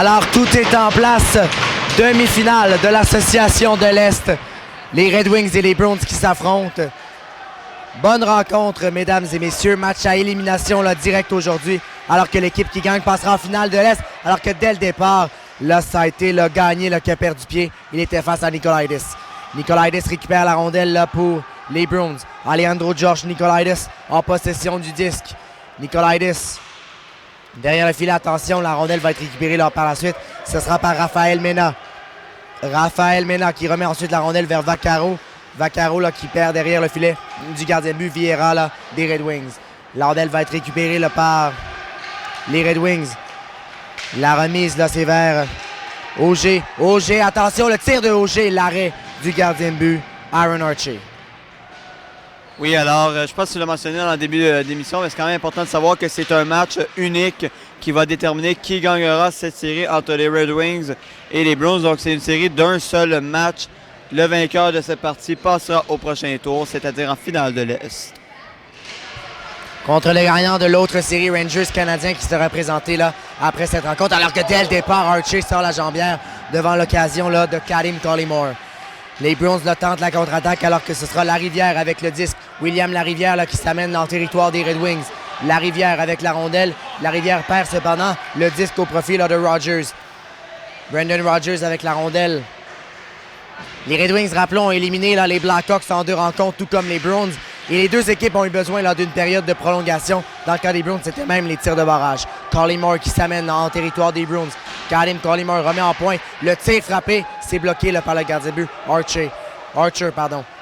Alors, tout est en place. Demi-finale de l'association de l'Est. Les Red Wings et les Bruins qui s'affrontent. Bonne rencontre, mesdames et messieurs. Match à élimination là, direct aujourd'hui. Alors que l'équipe qui gagne passera en finale de l'Est. Alors que dès le départ, là, ça a été le gagné là, qui a perdu pied. Il était face à Nikolaidis. Nikolaidis récupère la rondelle là, pour les Bruins. Alejandro Josh Nikolaidis en possession du disque. Nikolaidis derrière le filet. Attention, la rondelle va être récupérée là, par la suite. Ce sera par Raphaël Mena. Raphaël Mena qui remet ensuite la rondelle vers Vaccaro. Vaccaro là, qui perd derrière le filet du gardien de but Vieira là, des Red Wings. La rondelle va être récupérée là, par les Red Wings. La remise là, c'est vers Auger. Auger, attention, le tir de Auger, l'arrêt du gardien de but Aaron Archie. Oui, alors, je pense que tu l'as mentionné dans le début d'émission, mais c'est quand même important de savoir que c'est un match unique qui va déterminer qui gagnera cette série entre les Red Wings et les Bruins. Donc, c'est une série d'un seul match. Le vainqueur de cette partie passera au prochain tour, c'est-à-dire en finale de l'Est. Contre le gagnant de l'autre série, Rangers canadien qui sera présenté là, après cette rencontre, alors que dès le départ, Archie sort la jambière devant l'occasion là, de Kadim Collymore. Les Bruins là, tentent la contre-attaque alors que ce sera Larivière avec le disque. William Larivière là, qui s'amène dans le territoire des Red Wings. Larivière avec la rondelle. Larivière perd cependant le disque au profit là, de Rogers. Brendan Rogers avec la rondelle. Les Red Wings, rappelons, ont éliminé là, les Blackhawks en 2 rencontres, tout comme les Bruins. Et les deux équipes ont eu besoin là, d'une période de prolongation. Dans le cas des Bruins, c'était même les tirs de barrage. Collymore qui s'amène en territoire des Bruins. Kadim Collymore remet en point. Le tir frappé, c'est bloqué là, par le gardien de but Archer.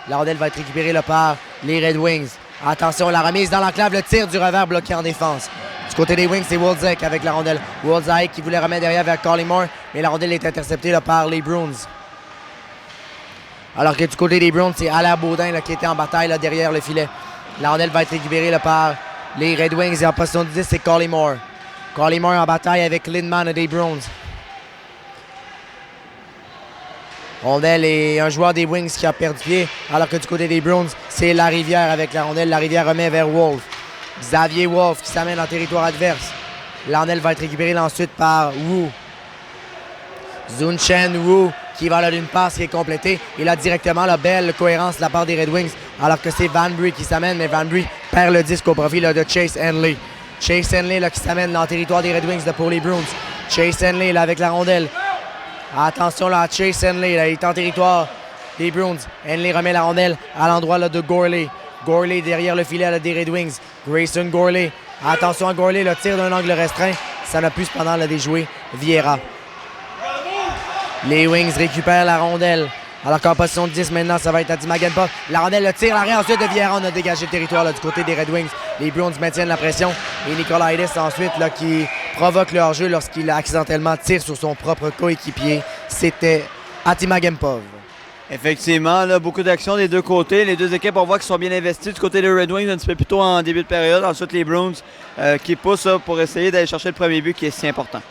La rondelle va être récupérée là, par les Red Wings. Attention, la remise dans l'enclave, le tir du revers bloqué en défense. Du côté des Wings, c'est Wolzek avec la rondelle. Wolzek qui voulait remettre derrière vers Collymore, mais la rondelle est interceptée là, par les Bruins. Alors que du côté des Bruins, c'est Alain Baudin là, qui était en bataille là, derrière le filet. La rondelle va être récupérée là, par les Red Wings et en position de 10, c'est Collymore. Collymore en bataille avec Lindman des Bruins. Rondelle et un joueur des Wings qui a perdu pied, alors que du côté des Bruins, c'est Larivière avec la rondelle. Larivière remet vers Wolf. Xavier Wolf qui s'amène en territoire adverse. La rondelle va être récupérée là, ensuite par Wu. Zunchen Wu qui va là d'une passe qui est complétée. Il a directement la belle cohérence de la part des Red Wings, alors que c'est Van Brie qui s'amène, mais Van Brie perd le disque au profit là, de Chase Henley. Chase Henley là, qui s'amène dans le territoire des Red Wings là, pour les Bruins. Chase Henley là, avec la rondelle. Attention là, Chase Henley, là, il est en territoire des Bruins. Henley remet la rondelle à l'endroit là, de Gorley. Gorley derrière le filet là, des Red Wings. Grayson Gorley. Attention à Gorley, le tir d'un angle restreint. Ça n'a plus cependant là, déjoué Vieira. Les Wings récupèrent la rondelle. Alors qu'en position de 10 maintenant, ça va être Adi Magenpov. La rondelle, le tire, l'arrêt ensuite de Vieira. On a dégagé le territoire là, du côté des Red Wings. Les Bruins maintiennent la pression. Et Nikolaidis ensuite là, qui provoque le hors-jeu lorsqu'il accidentellement tire sur son propre coéquipier. C'était Adi Magenpov. Effectivement, là, beaucoup d'actions des deux côtés. Les deux équipes, on voit qu'ils sont bien investis. Du côté des Red Wings, un petit peu plus tôt en début de période. Ensuite, les Bruins qui poussent là, pour essayer d'aller chercher le premier but qui est si important.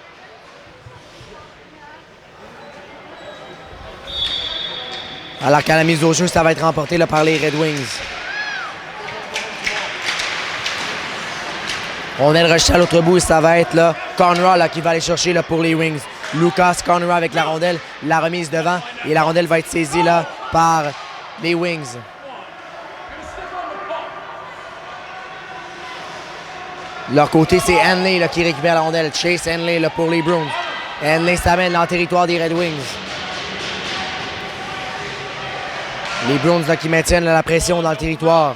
Alors qu'à la mise au jeu, ça va être remporté là, par les Red Wings. On est rejeté à l'autre bout et ça va être là, Conroy là, qui va aller chercher là, pour les Wings. Lucas Conroy avec la rondelle, la remise devant et la rondelle va être saisie là, par les Wings. Leur côté, c'est Henley là, qui récupère la rondelle. Chase Henley là, pour les Bruins. Henley s'amène dans le territoire des Red Wings. Les Bruins là, qui maintiennent là, la pression dans le territoire.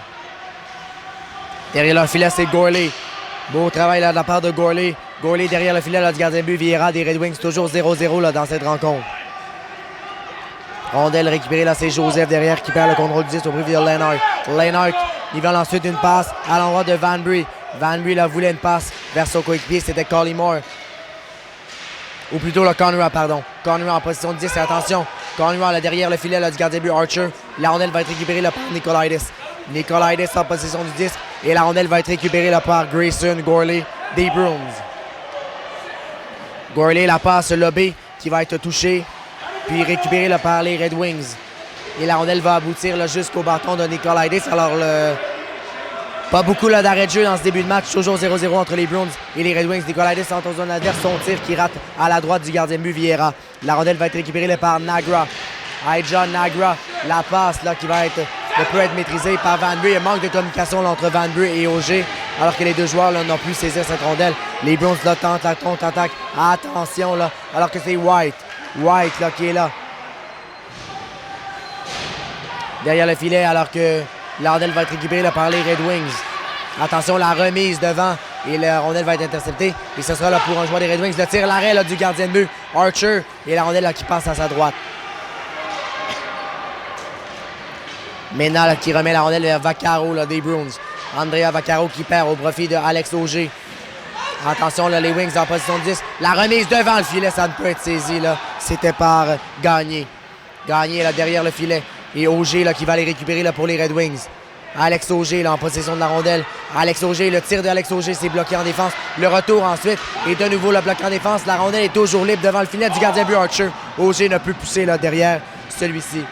Derrière leur filet, c'est Gorley. Beau travail là, de la part de Gorley. Gorley derrière le filet là, du gardien de but Vieira des Red Wings. Toujours 0-0 là, dans cette rencontre. Rondelle récupérée là, c'est Joseph derrière qui perd le contrôle du 10 au profit de Lennart. Lennart, il vient ensuite une passe à l'endroit de Van Brie. Van Brie là, voulait une passe vers son coéquipier, c'était Collymore. Ou plutôt le Conroy, pardon. Conroy en position de 10, et attention. Conroy là, derrière le filet là, du gardien de but Archer. La rondelle va être récupérée là, par Nikolaidis. Nikolaidis en possession du 10 et la rondelle va être récupérée là, par Grayson Gorley des Bruins. Gorley la passe lobée qui va être touchée puis récupérée là, par les Red Wings. Et la rondelle va aboutir là, jusqu'au bâton de Nikolaidis. Alors Pas beaucoup là, d'arrêt de jeu dans ce début de match. Toujours 0-0 entre les Bruins et les Red Wings. Nicolaides entre en zone adverse. Son tir qui rate à la droite du gardien de but Vieira. La rondelle va être récupérée là, par Nagra. John Nagra. La passe là, qui peut être maîtrisée par Van Bury. Il manque de communication là, entre Van Bury et Auger. Alors que les deux joueurs là, n'ont plus saisir cette rondelle. Les Bruins là, tentent la contre-attaque. Attention là. Alors que c'est White. White là, qui est là. Derrière le filet alors que la rondelle va être récupérée là, par les Red Wings. Attention, la remise devant et la rondelle va être interceptée. Et ce sera là, pour un joueur des Red Wings. Le tir l'arrêt là, du gardien de but, Archer. Et la rondelle là, qui passe à sa droite. Maintenant, là, qui remet la rondelle vers Vaccaro là, des Bruins. Andrea Vaccaro qui perd au profit de Alex Auger. Attention, là, les Wings en position de 10. La remise devant le filet, ça ne peut être saisi. C'était par Gagné. Gagné là, derrière le filet. Et Auger là, qui va les récupérer là, pour les Red Wings. Alex Auger là, en possession de la rondelle. Alex Auger, le tir de Alex Auger, c'est bloqué en défense. Le retour ensuite. Et de nouveau le bloc en défense. La rondelle est toujours libre devant le filet du gardien but Archer. Auger ne peut pousser là, derrière celui-ci.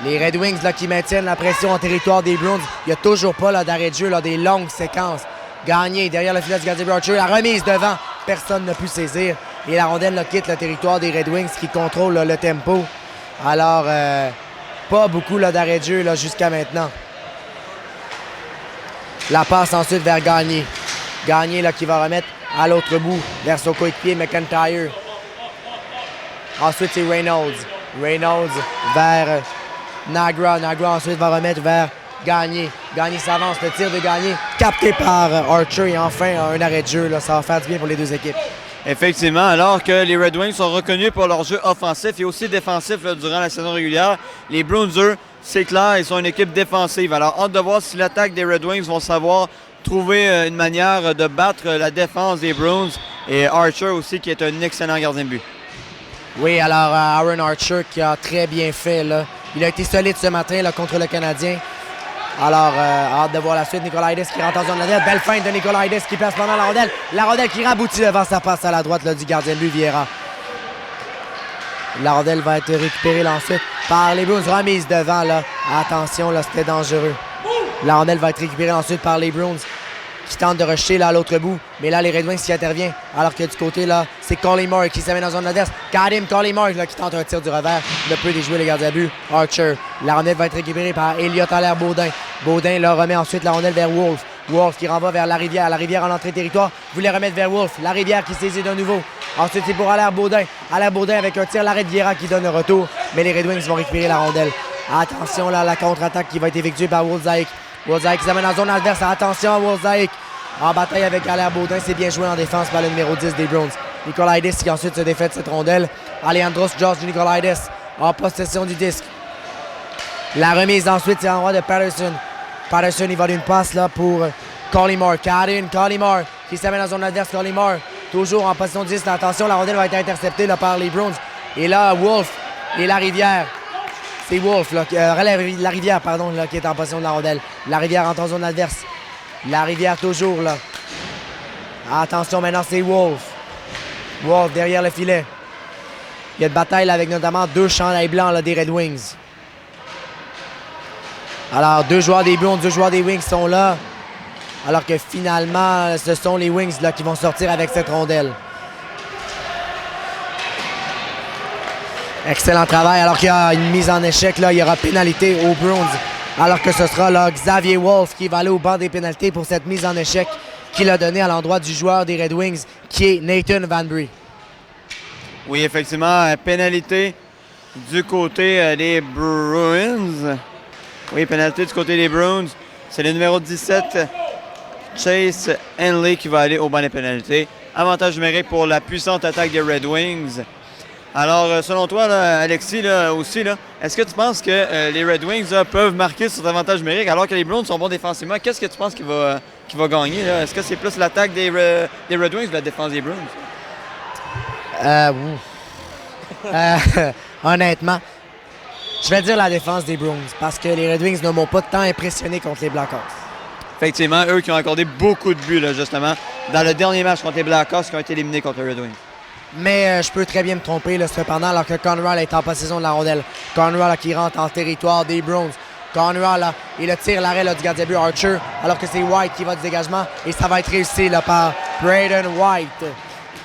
Les Red Wings là, qui maintiennent la pression en territoire des Bruins. Il n'y a toujours pas là, d'arrêt de jeu, là, des longues séquences. Gagné derrière le filet du gardien but Archer. La remise devant. Personne n'a pu saisir. Et la rondelle là, quitte le territoire des Red Wings qui contrôle là, le tempo. Alors, pas beaucoup là, d'arrêt de jeu là, jusqu'à maintenant. La passe ensuite vers Gagné. Gagné là, qui va remettre à l'autre bout vers son coéquipier McIntyre. Ensuite, c'est Reynolds. Reynolds vers Nagra. Nagra ensuite va remettre vers Gagné. Gagné s'avance. Le tir de Gagné capté par Archer. Et enfin, un arrêt de jeu. Là, ça va faire du bien pour les deux équipes. Effectivement, alors que les Red Wings sont reconnus pour leur jeu offensif et aussi défensif là, durant la saison régulière, les Bruins, eux, c'est clair, ils sont une équipe défensive. Alors, hâte de voir si l'attaque des Red Wings vont savoir trouver une manière de battre la défense des Bruins et Archer aussi, qui est un excellent gardien de but. Oui, alors Aaron Archer qui a très bien fait. Là. Il a été solide ce matin là, contre le Canadien. Alors, hâte de voir la suite. Nicolaides qui rentre en zone de la belle feinte de Nicolaides qui place pendant la rondelle. La rondelle qui raboutit devant sa passe à la droite là, du gardien de but Vieira. La rondelle va être récupérée là, ensuite par les Bruins. Remise devant. Là. Attention, là, c'était dangereux. La rondelle va être récupérée ensuite par les Bruins qui tentent de rejeter là, à l'autre bout. Mais là, les Red Wings qui interviennent. Alors que du côté, là, c'est Collymore qui s'amène dans zone adverse. Kadim Collymore là, qui tente un tir du revers. Ne peut déjouer le gardien de but. Archer. La rondelle va être récupérée par Elliott Allaire-Baudin. Baudin là, remet ensuite la rondelle vers Wolf. Wolf qui renvoie vers Larivière. Larivière en entrée de territoire. Voulait remettre vers Wolf. Larivière qui saisit de nouveau. Ensuite, c'est pour Allaire-Baudin. Allaire-Baudin avec un tir l'arrêt de Vieira qui donne le retour. Mais les Red Wings vont récupérer la rondelle. Attention là, la contre-attaque qui va être effectuée par Wolzaïk. Wolzaïk qui s'amène en zone adverse. Attention à Wolzaïk. En bataille avec Allaire-Baudin, c'est bien joué en défense par le numéro 10 des Bruins. Nicolaides qui ensuite se défait de cette rondelle. Alejandros George du Nicolaides en possession du disque. La remise ensuite, c'est en droit de Patterson. Patterson, il va d'une passe là pour Collymore. Collymore qui s'amène en zone adverse. Collymore toujours en position de 10. Attention, la rondelle va être interceptée là, par les Bruins. Et là, Wolf et Larivière. C'est Wolf, là, Larivière, pardon, là, qui est en position de la rondelle. Larivière entre en zone adverse. Larivière toujours là. Attention, maintenant c'est Wolf. Wolf derrière le filet. Il y a une bataille là, avec notamment deux chandails blancs là, des Red Wings. Alors, deux joueurs des Bruins, deux joueurs des Wings sont là. Alors que finalement, ce sont les Wings là, qui vont sortir avec cette rondelle. Excellent travail. Alors qu'il y a une mise en échec, là, il y aura pénalité aux Bruins. Alors que ce sera là, Xavier Wolf qui va aller au banc des pénalités pour cette mise en échec qu'il a donnée à l'endroit du joueur des Red Wings, qui est Nathan Van Bury. Oui, effectivement, pénalité du côté des Bruins. Oui, pénalité du côté des Bruins. C'est le numéro 17, Chase Henley, qui va aller au banc des pénalités. Avantage numérique pour la puissante attaque des Red Wings. Alors, selon toi, là, Alexis, là, aussi, là, est-ce que tu penses que les Red Wings là, peuvent marquer sur cet avantage numérique alors que les Bruins sont bons défensivement? Qu'est-ce que tu penses qu'il va gagner? Est-ce que c'est plus l'attaque des Red Wings ou la défense des Bruins? Honnêtement, je vais dire la défense des Bruins parce que les Red Wings ne m'ont pas tant impressionné contre les Blackhawks. Effectivement, eux qui ont accordé beaucoup de buts, là, justement, dans le dernier match contre les Blackhawks qui ont été éliminés contre les Red Wings. Mais je peux très bien me tromper là, cependant, alors que Conrad est en possession de la rondelle. Conrad là, qui rentre en territoire des Bruins. Conrad, là, et le tire l'arrêt du gardien but Archer, alors que c'est White qui va du dégagement. Et ça va être réussi là, par Braden White.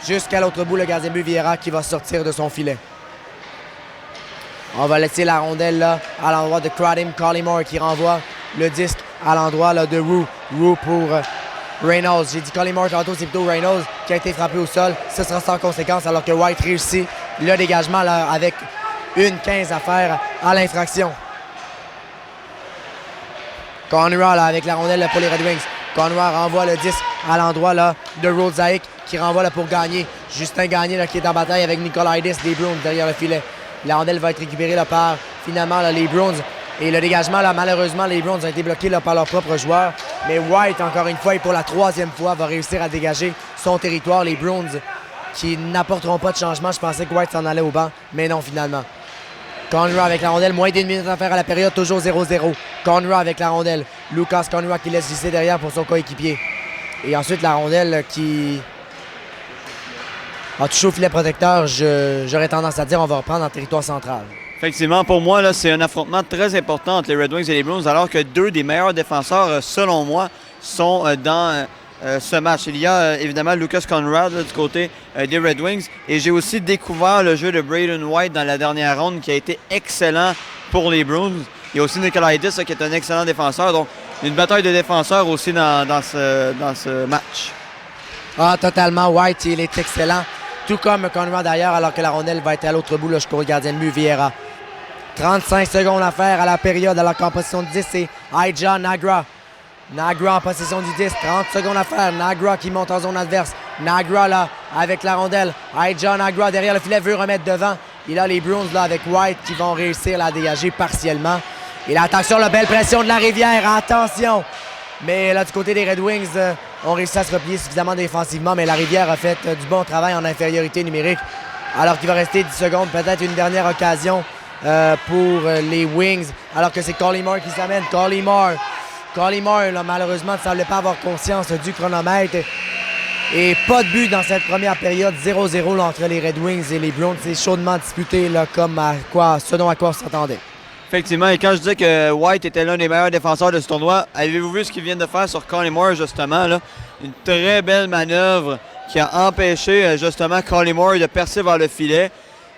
Jusqu'à l'autre bout, le gardien but Vieira qui va sortir de son filet. On va laisser la rondelle là, à l'endroit de Kradim Collymore qui renvoie le disque à l'endroit de Roux. Roux pour Reynolds. J'ai dit Collymore tantôt, c'est plutôt Reynolds qui a été frappé au sol. Ce sera sans conséquence alors que White réussit le dégagement là, avec 1-15 à faire à l'infraction. Conrad là, avec la rondelle là, pour les Red Wings. Conrad renvoie le disque à l'endroit là, de Rodzaic qui renvoie là, pour Gagné. Justin Gagné là, qui est en bataille avec Nicolaitis des Bruins derrière le filet. La rondelle va être récupérée là, par finalement là, les Bruins. Et le dégagement, là, malheureusement, les Bruins ont été bloqués là, par leurs propres joueurs. Mais White, encore une fois, et pour la 3e fois, va réussir à dégager son territoire. Les Bruins qui n'apporteront pas de changement. Je pensais que White s'en allait au banc, mais non, finalement. Conrad avec la rondelle, moins d'1 minute à faire à la période, toujours 0-0. Conrad avec la rondelle. Lucas Conrad qui laisse glisser derrière pour son coéquipier. Et ensuite, la rondelle qui a touché au filet protecteur. J'aurais tendance à dire on va reprendre en territoire central. Effectivement, pour moi, là, c'est un affrontement très important entre les Red Wings et les Bruins, alors que deux des meilleurs défenseurs, selon moi, sont dans ce match. Il y a évidemment Lucas Conrad là, du côté des Red Wings, et j'ai aussi découvert le jeu de Braden White dans la dernière ronde qui a été excellent pour les Bruins. Il y a aussi Nicolaitis qui est un excellent défenseur, donc une bataille de défenseurs aussi dans ce match. Ah, totalement. White, il est excellent. Tout comme Conrad d'ailleurs, alors que la rondelle va être à l'autre bout, là, jusqu'au gardien de but, Vieira. 35 secondes à faire à la période, alors qu'en possession du 10, c'est Aija Nagra. Nagra en possession du 10, 30 secondes à faire. Nagra qui monte en zone adverse. Nagra là, avec la rondelle. Aija Nagra derrière le filet, veut remettre devant. Il a les Bruins là, avec White qui vont réussir à la dégager partiellement. Et là, attention, la belle pression de la Rivière, attention! Mais là, du côté des Red Wings, on réussit à se replier suffisamment défensivement, mais la Rivière a fait du bon travail en infériorité numérique. Alors qu'il va rester 10 secondes, peut-être une dernière occasion pour les Wings, alors que c'est Collymore qui s'amène. Collymore, là, malheureusement, ne semblait pas avoir conscience du chronomètre. Et pas de but dans cette première période, 0-0 là, entre les Red Wings et les Bruins. C'est chaudement disputé là, comme ce dont à quoi on s'attendait. Effectivement, et quand je dis que White était l'un des meilleurs défenseurs de ce tournoi, avez-vous vu ce qu'il vient de faire sur Collymore, justement? Là? Une très belle manœuvre qui a empêché, justement, Collymore de percer vers le filet.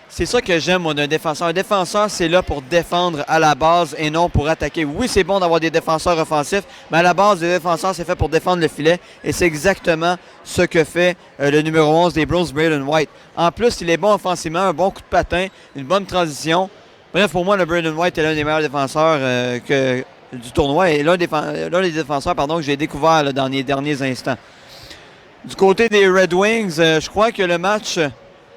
C'est ça que j'aime, moi, d'un défenseur. Un défenseur, c'est là pour défendre à la base et non pour attaquer. Oui, c'est bon d'avoir des défenseurs offensifs, mais à la base, les défenseurs, c'est fait pour défendre le filet. Et c'est exactement ce que fait le numéro 11 des Bruins, Braden White. En plus, il est bon offensivement, un bon coup de patin, une bonne transition. Bref, pour moi, le Braden White est l'un des meilleurs défenseurs du tournoi et l'un des défenseurs que j'ai découvert là, dans les derniers instants. Du côté des Red Wings, je crois que le match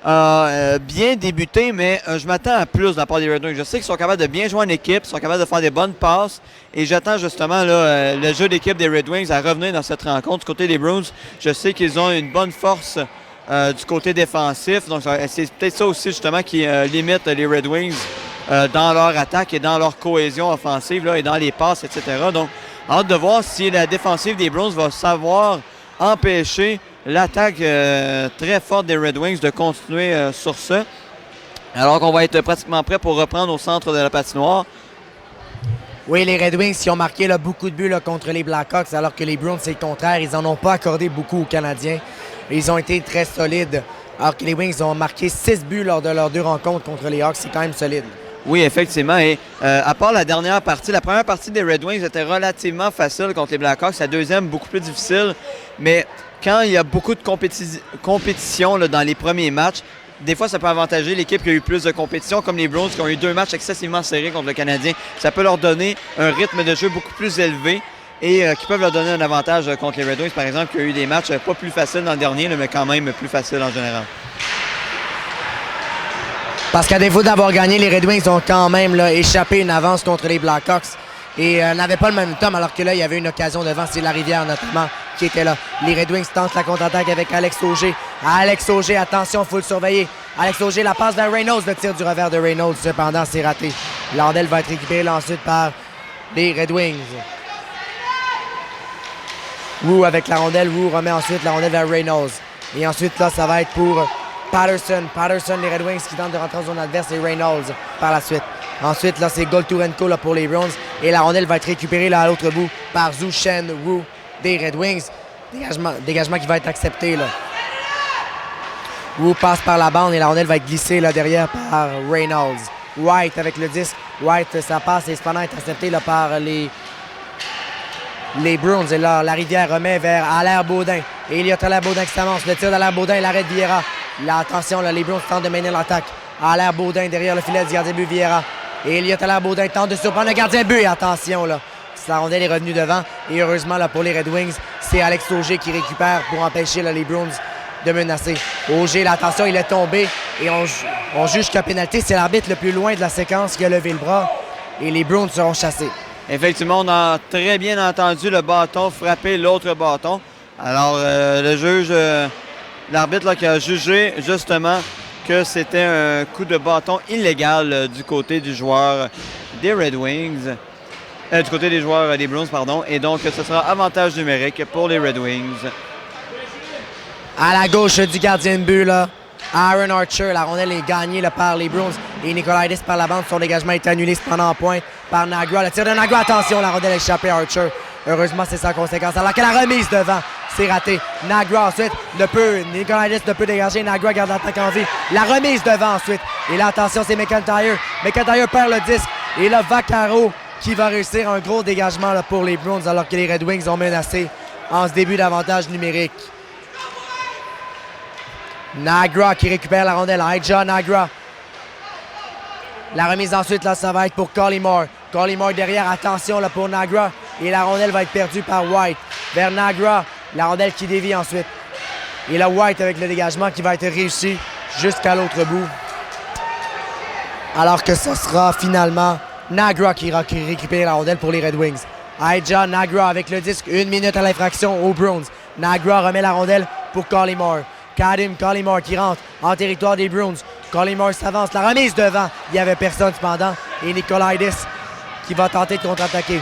a bien débuté, mais je m'attends à plus de la part des Red Wings. Je sais qu'ils sont capables de bien jouer en équipe, ils sont capables de faire des bonnes passes et j'attends justement là, le jeu d'équipe des Red Wings à revenir dans cette rencontre. Du côté des Bruins, je sais qu'ils ont une bonne force du côté défensif, donc c'est peut-être ça aussi justement qui limite les Red Wings dans leur attaque et dans leur cohésion offensive là, et dans les passes, etc. Donc, hâte de voir si la défensive des Bruins va savoir empêcher l'attaque très forte des Red Wings de continuer sur ça. Alors qu'on va être pratiquement prêt pour reprendre au centre de la patinoire. Oui, les Red Wings qui ont marqué là, beaucoup de buts là, contre les Blackhawks, alors que les Bruins, c'est le contraire. Ils n'en ont pas accordé beaucoup aux Canadiens. Ils ont été très solides. Alors que les Wings ont marqué 6 buts lors de leurs 2 rencontres contre les Hawks. C'est quand même solide. Oui, effectivement. Et à part la dernière partie, la première partie des Red Wings était relativement facile contre les Blackhawks. La deuxième, beaucoup plus difficile. Mais quand il y a beaucoup de compétition là, dans les premiers matchs, des fois, ça peut avantager l'équipe qui a eu plus de compétition, comme les Bruins qui ont eu 2 matchs excessivement serrés contre le Canadien. Ça peut leur donner un rythme de jeu beaucoup plus élevé et qui peuvent leur donner un avantage contre les Red Wings, par exemple, qui a eu des matchs pas plus faciles dans le dernier, mais quand même plus faciles en général. Parce qu'à défaut d'avoir gagné, les Red Wings ont quand même là, échappé une avance contre les Blackhawks et n'avaient pas le momentum, alors que là, il y avait une occasion devant, c'est la Rivière notamment qui était là. Les Red Wings tentent la contre-attaque avec Alex Auger. Alex Auger, attention, il faut le surveiller. Alex Auger, la passe vers Reynolds, le tir du revers de Reynolds, cependant, c'est raté. Landel va être récupéré là, ensuite par les Red Wings. Roux avec la rondelle, Roux remet ensuite la rondelle vers Reynolds. Et ensuite, là, ça va être pour Patterson, les Red Wings qui tentent de rentrer en zone adverse et Reynolds par la suite. Ensuite, là, c'est Golturenko là, pour les Browns. Et la rondelle va être récupérée là, à l'autre bout par Zhu Shen Wu des Red Wings. Dégagement qui va être accepté. Là. Wu passe par la bande et la rondelle va être glissée là, derrière par Reynolds. White avec le disque. White, ça passe et cependant intercepté là, par les Bruins. Et là, la rivière remet vers Allaire Baudin. Et il y a Allaire Baudin qui s'avance. Le tir d'Allaire Baudin, l'arrêt de Vieira. Là, attention, là, les Bruins tentent de maintenir l'attaque. Allaire Baudin derrière le filet du gardien de but Vieira. Et il y a Allaire Baudin tente de surprendre le gardien de but. Et attention, là, la rondelle est revenue devant. Et heureusement, là, pour les Red Wings, c'est Alex Auger qui récupère pour empêcher là, les Bruins de menacer. Auger, là, attention, il est tombé. Et on juge qu'à pénalité, c'est l'arbitre le plus loin de la séquence qui a levé le bras. Et les Bruins seront chassés. Effectivement, on a très bien entendu le bâton frapper l'autre bâton. Alors, le juge, l'arbitre qui a jugé justement que c'était un coup de bâton illégal du côté du joueur des Red Wings. Du côté des joueurs des Bruins, pardon. Et donc, ce sera avantage numérique pour les Red Wings. À la gauche du gardien de but, là, Aaron Archer. La rondelle est gagnée là, par les Bruins. Et Nicolaitis par la bande. Son dégagement est annulé cependant en pointe par Nagra. Le tir de Nagra, attention, la rondelle a échappé à Archer. Heureusement, c'est sans conséquence. Alors que la remise devant, c'est raté. Nagra ensuite Nicolaitis ne peut dégager. Nagra garde l'attaque en vie. La remise devant ensuite. Et là, attention, c'est McIntyre. McIntyre perd le disque. Et là, Vaccaro qui va réussir un gros dégagement là, pour les Bruins alors que les Red Wings ont menacé en ce début d'avantage numérique. Nagra qui récupère la rondelle. Aija Nagra. La remise ensuite, là, ça va être pour Collymore. Collymore derrière, attention là, pour Nagra. Et la rondelle va être perdue par White. Vers Nagra, la rondelle qui dévie ensuite. Et là, White avec le dégagement qui va être réussi jusqu'à l'autre bout. Alors que ce sera finalement Nagra qui récupère la rondelle pour les Red Wings. Aija Nagra avec le disque, 1 minute à l'infraction aux Bruins. Nagra remet la rondelle pour Collymore. Kadim Collymore qui rentre en territoire des Bruins. Collymore s'avance, la remise devant. Il n'y avait personne cependant. Et Nicolaitis qui va tenter de contre-attaquer.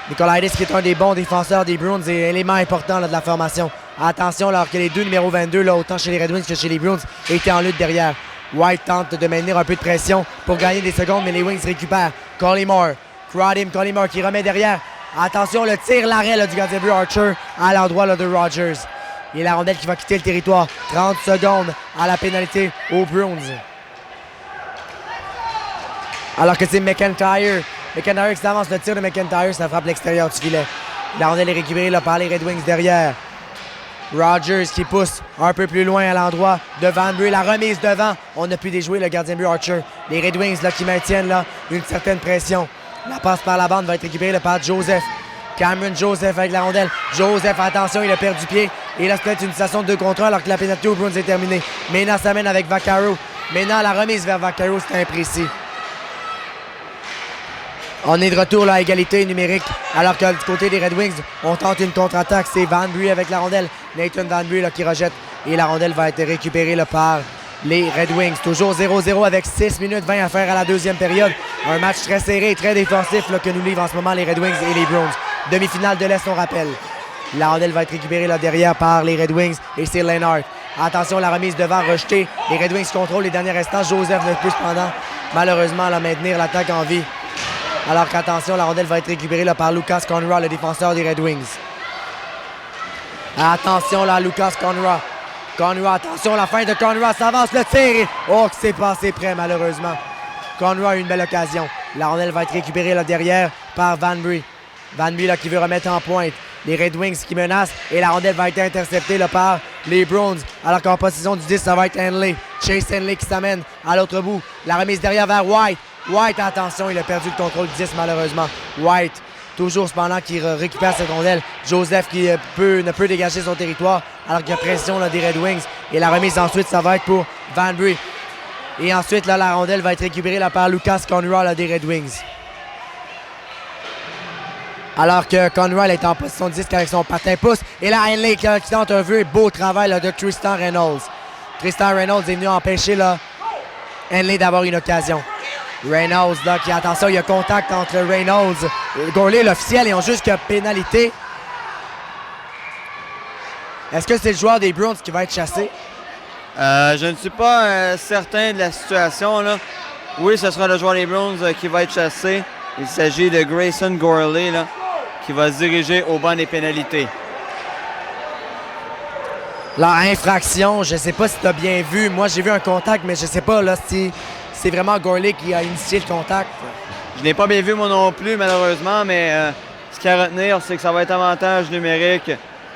Nicolaitis qui est un des bons défenseurs des Bruins et élément important là, de la formation. Attention, alors que les deux numéros 22, là, autant chez les Red Wings que chez les Bruins, étaient en lutte derrière. White tente de maintenir un peu de pression pour gagner des secondes, mais les Wings récupèrent. Collymore, Collymore qui remet derrière. Attention, le tir, l'arrêt du gardien de but Archer à l'endroit là, de Rogers. Et la rondelle qui va quitter le territoire. 30 secondes à la pénalité aux Bruins. Alors que c'est McIntyre. McIntyre qui s'avance. Le tir de McIntyre, ça frappe l'extérieur du filet. La rondelle est récupérée là, par les Red Wings derrière. Rogers qui pousse un peu plus loin à l'endroit de Van Bury. La remise devant. On a pu déjouer le gardien de but Archer. Les Red Wings là, qui maintiennent là, une certaine pression. La passe par la bande va être récupérée là, par Joseph. Cameron Joseph avec la rondelle. Joseph, attention, il a perdu pied. Et là, c'est peut-être une situation de 2 contre 1 alors que la pénalité aux Bruins est terminée. Mena s'amène avec Vaccaro. Mena, la remise vers Vaccaro, c'est imprécis. On est de retour là, à égalité numérique. Alors que du côté des Red Wings, on tente une contre-attaque. C'est Van Bury avec la rondelle. Nathan Van Bury là, qui rejette. Et la rondelle va être récupérée là, par les Red Wings. Toujours 0-0 avec 6 minutes 20 à faire à la deuxième période. Un match très serré et très défensif là, que nous livrent en ce moment les Red Wings et les Bruins. Demi-finale de l'Est, on rappelle. La rondelle va être récupérée là derrière par les Red Wings et c'est Lennart. Attention, la remise devant rejetée. Les Red Wings contrôlent les derniers instants. Joseph ne peut cependant malheureusement là, maintenir l'attaque en vie. Alors qu'attention, la rondelle va être récupérée là, par Lucas Conroy, le défenseur des Red Wings. Attention là, Lucas Conroy. Conroy, attention, la fin de Conroy s'avance, le tir. Oh, que c'est passé près malheureusement. Conroy a une belle occasion. La rondelle va être récupérée là derrière par Van Bury. Van Bury là, qui veut remettre en pointe. Les Red Wings qui menacent et la rondelle va être interceptée là, par les Bruins. Alors qu'en position du 10, ça va être Henley. Chase Henley qui s'amène à l'autre bout. La remise derrière vers White. White, attention, il a perdu le contrôle du 10 malheureusement. White, toujours cependant qui récupère cette rondelle. Joseph qui ne peut dégager son territoire alors qu'il y a pression là, des Red Wings. Et la remise ensuite, ça va être pour Van Bury. Et ensuite, là, la rondelle va être récupérée là, par Lucas Conroy là, des Red Wings. Alors que Conroy est en position de 10 avec son patin pouce. Et là, Henley qui tente un vieux et beau travail là, de Tristan Reynolds. Tristan Reynolds est venu empêcher là, Henley d'avoir une occasion. Reynolds, là, qui, attention, il y a contact entre Reynolds et Gourley, l'officiel, et on juge qu'il y a pénalité. Est-ce que c'est le joueur des Bruins qui va être chassé? Je ne suis pas certain de la situation, là. Oui, ce sera le joueur des Bruins qui va être chassé. Il s'agit de Grayson Gorley là, qui va se diriger au banc des pénalités. La infraction, je ne sais pas si tu as bien vu. Moi, j'ai vu un contact, mais je ne sais pas là, si c'est vraiment Gorley qui a initié le contact. Je n'ai pas bien vu moi non plus, malheureusement, mais ce qu'il y a à retenir, c'est que ça va être avantage numérique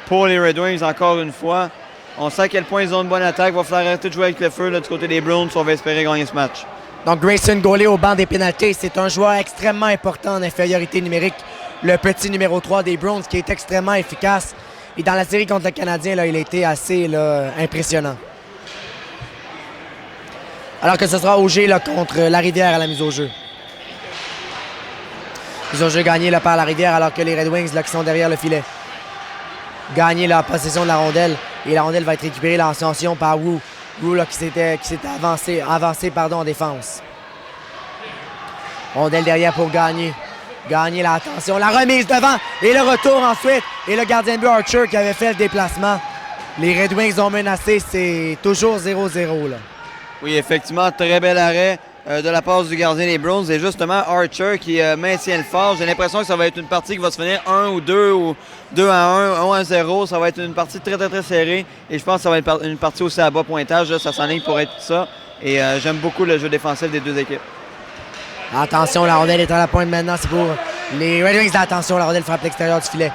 pour les Red Wings encore une fois. On sait à quel point ils ont une bonne attaque. Il va falloir arrêter de jouer avec le feu là, du côté des Bruins si on va espérer gagner ce match. Donc, Grayson Gorley au banc des pénalités, c'est un joueur extrêmement important en infériorité numérique. Le petit numéro 3 des Bruins qui est extrêmement efficace. Et dans la série contre le Canadien, là, il a été assez là, impressionnant. Alors que ce sera Auger là, contre Larivière à la mise au jeu. Mise au jeu gagnée là, par Larivière alors que les Red Wings là, qui sont derrière le filet. Gagné la possession de la rondelle. Et la rondelle va être récupérée là, en ascension par Wu. Wu là, qui s'était avancé en défense. Rondelle derrière pour Gagné. Gagné la attention, la remise devant et le retour ensuite. Et le gardien de but Archer qui avait fait le déplacement. Les Red Wings ont menacé, c'est toujours 0-0 là. Oui, effectivement, très bel arrêt de la part du gardien des Bruins. Et justement, Archer qui maintient le fort. J'ai l'impression que ça va être une partie qui va se finir 1 ou 2 ou 2 à 1, 1 à 0. Ça va être une partie très, très, très serrée. Et je pense que ça va être une partie aussi à bas pointage. Là, ça s'enligne pour être ça. Et j'aime beaucoup le jeu défensif des deux équipes. Attention, la rondelle est à la pointe maintenant. C'est pour les Red Wings. Attention, la rondelle frappe l'extérieur du filet.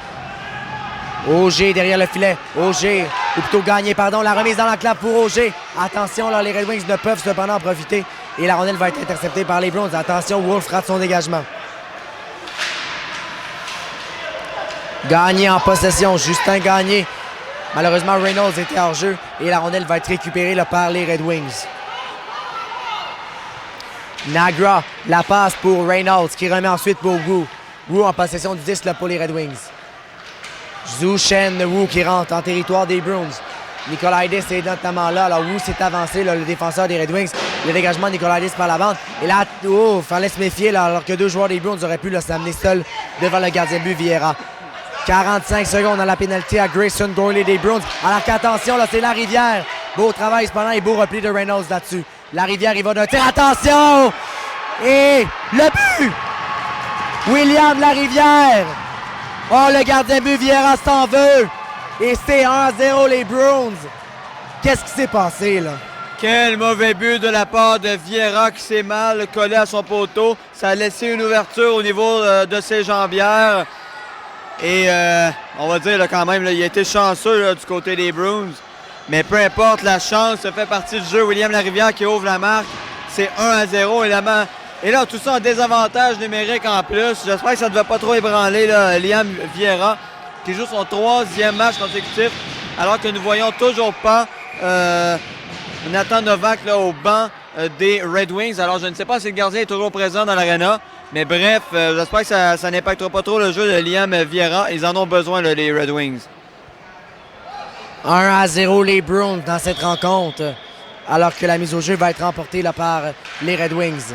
Auger derrière le filet. Auger, ou plutôt Gagné, pardon. La remise dans l'enclave pour Auger. Attention, là, les Red Wings ne peuvent cependant en profiter. Et la rondelle va être interceptée par les Browns. Attention, Wolf rate son dégagement. Gagné en possession. Justin Gagné. Malheureusement, Reynolds était hors jeu. Et la rondelle va être récupérée là, par les Red Wings. Nagra, la passe pour Reynolds qui remet ensuite pour Wu. Wu en possession du 10 là, pour les Red Wings. Zhu Shen Wu qui rentre en territoire des Bruins. Nikolaitis est notamment là. Alors Wu s'est avancé, là, le défenseur des Red Wings. Le dégagement de Nikolaitis par la bande. Et là, il fallait se méfier là, alors que deux joueurs des Bruins auraient pu s'amener seuls devant le gardien de but Vieira. 45 secondes à la pénalité à Grayson Gorley des Bruins. Alors qu'attention, là, c'est Larivière. Beau travail cependant et beau repli de Reynolds là-dessus. Larivière, il va d'un tir. Attention! Et le but! William Larivière. Oh, le gardien but Vieira s'en veut. Et c'est 1-0 les Bruins. Qu'est-ce qui s'est passé, là? Quel mauvais but de la part de Vieira qui s'est mal collé à son poteau. Ça a laissé une ouverture au niveau de ses jambières. Et on va dire là, quand même, là, il a été chanceux là, du côté des Bruins. Mais peu importe, la chance fait partie du jeu. William Larivière qui ouvre la marque. C'est 1-0 et là, tout ça en désavantage numérique en plus. J'espère que ça ne devait pas trop ébranler là, Liam Vieira qui joue son 3e match consécutif alors que nous ne voyons toujours pas Nathan Novak là, au banc des Red Wings. Alors, je ne sais pas si le gardien est toujours présent dans l'aréna. Mais bref, j'espère que ça n'impactera pas trop le jeu de Liam Vieira. Ils en ont besoin, là, les Red Wings. 1-0 les Bruins dans cette rencontre. Alors que la mise au jeu va être remportée là, par les Red Wings.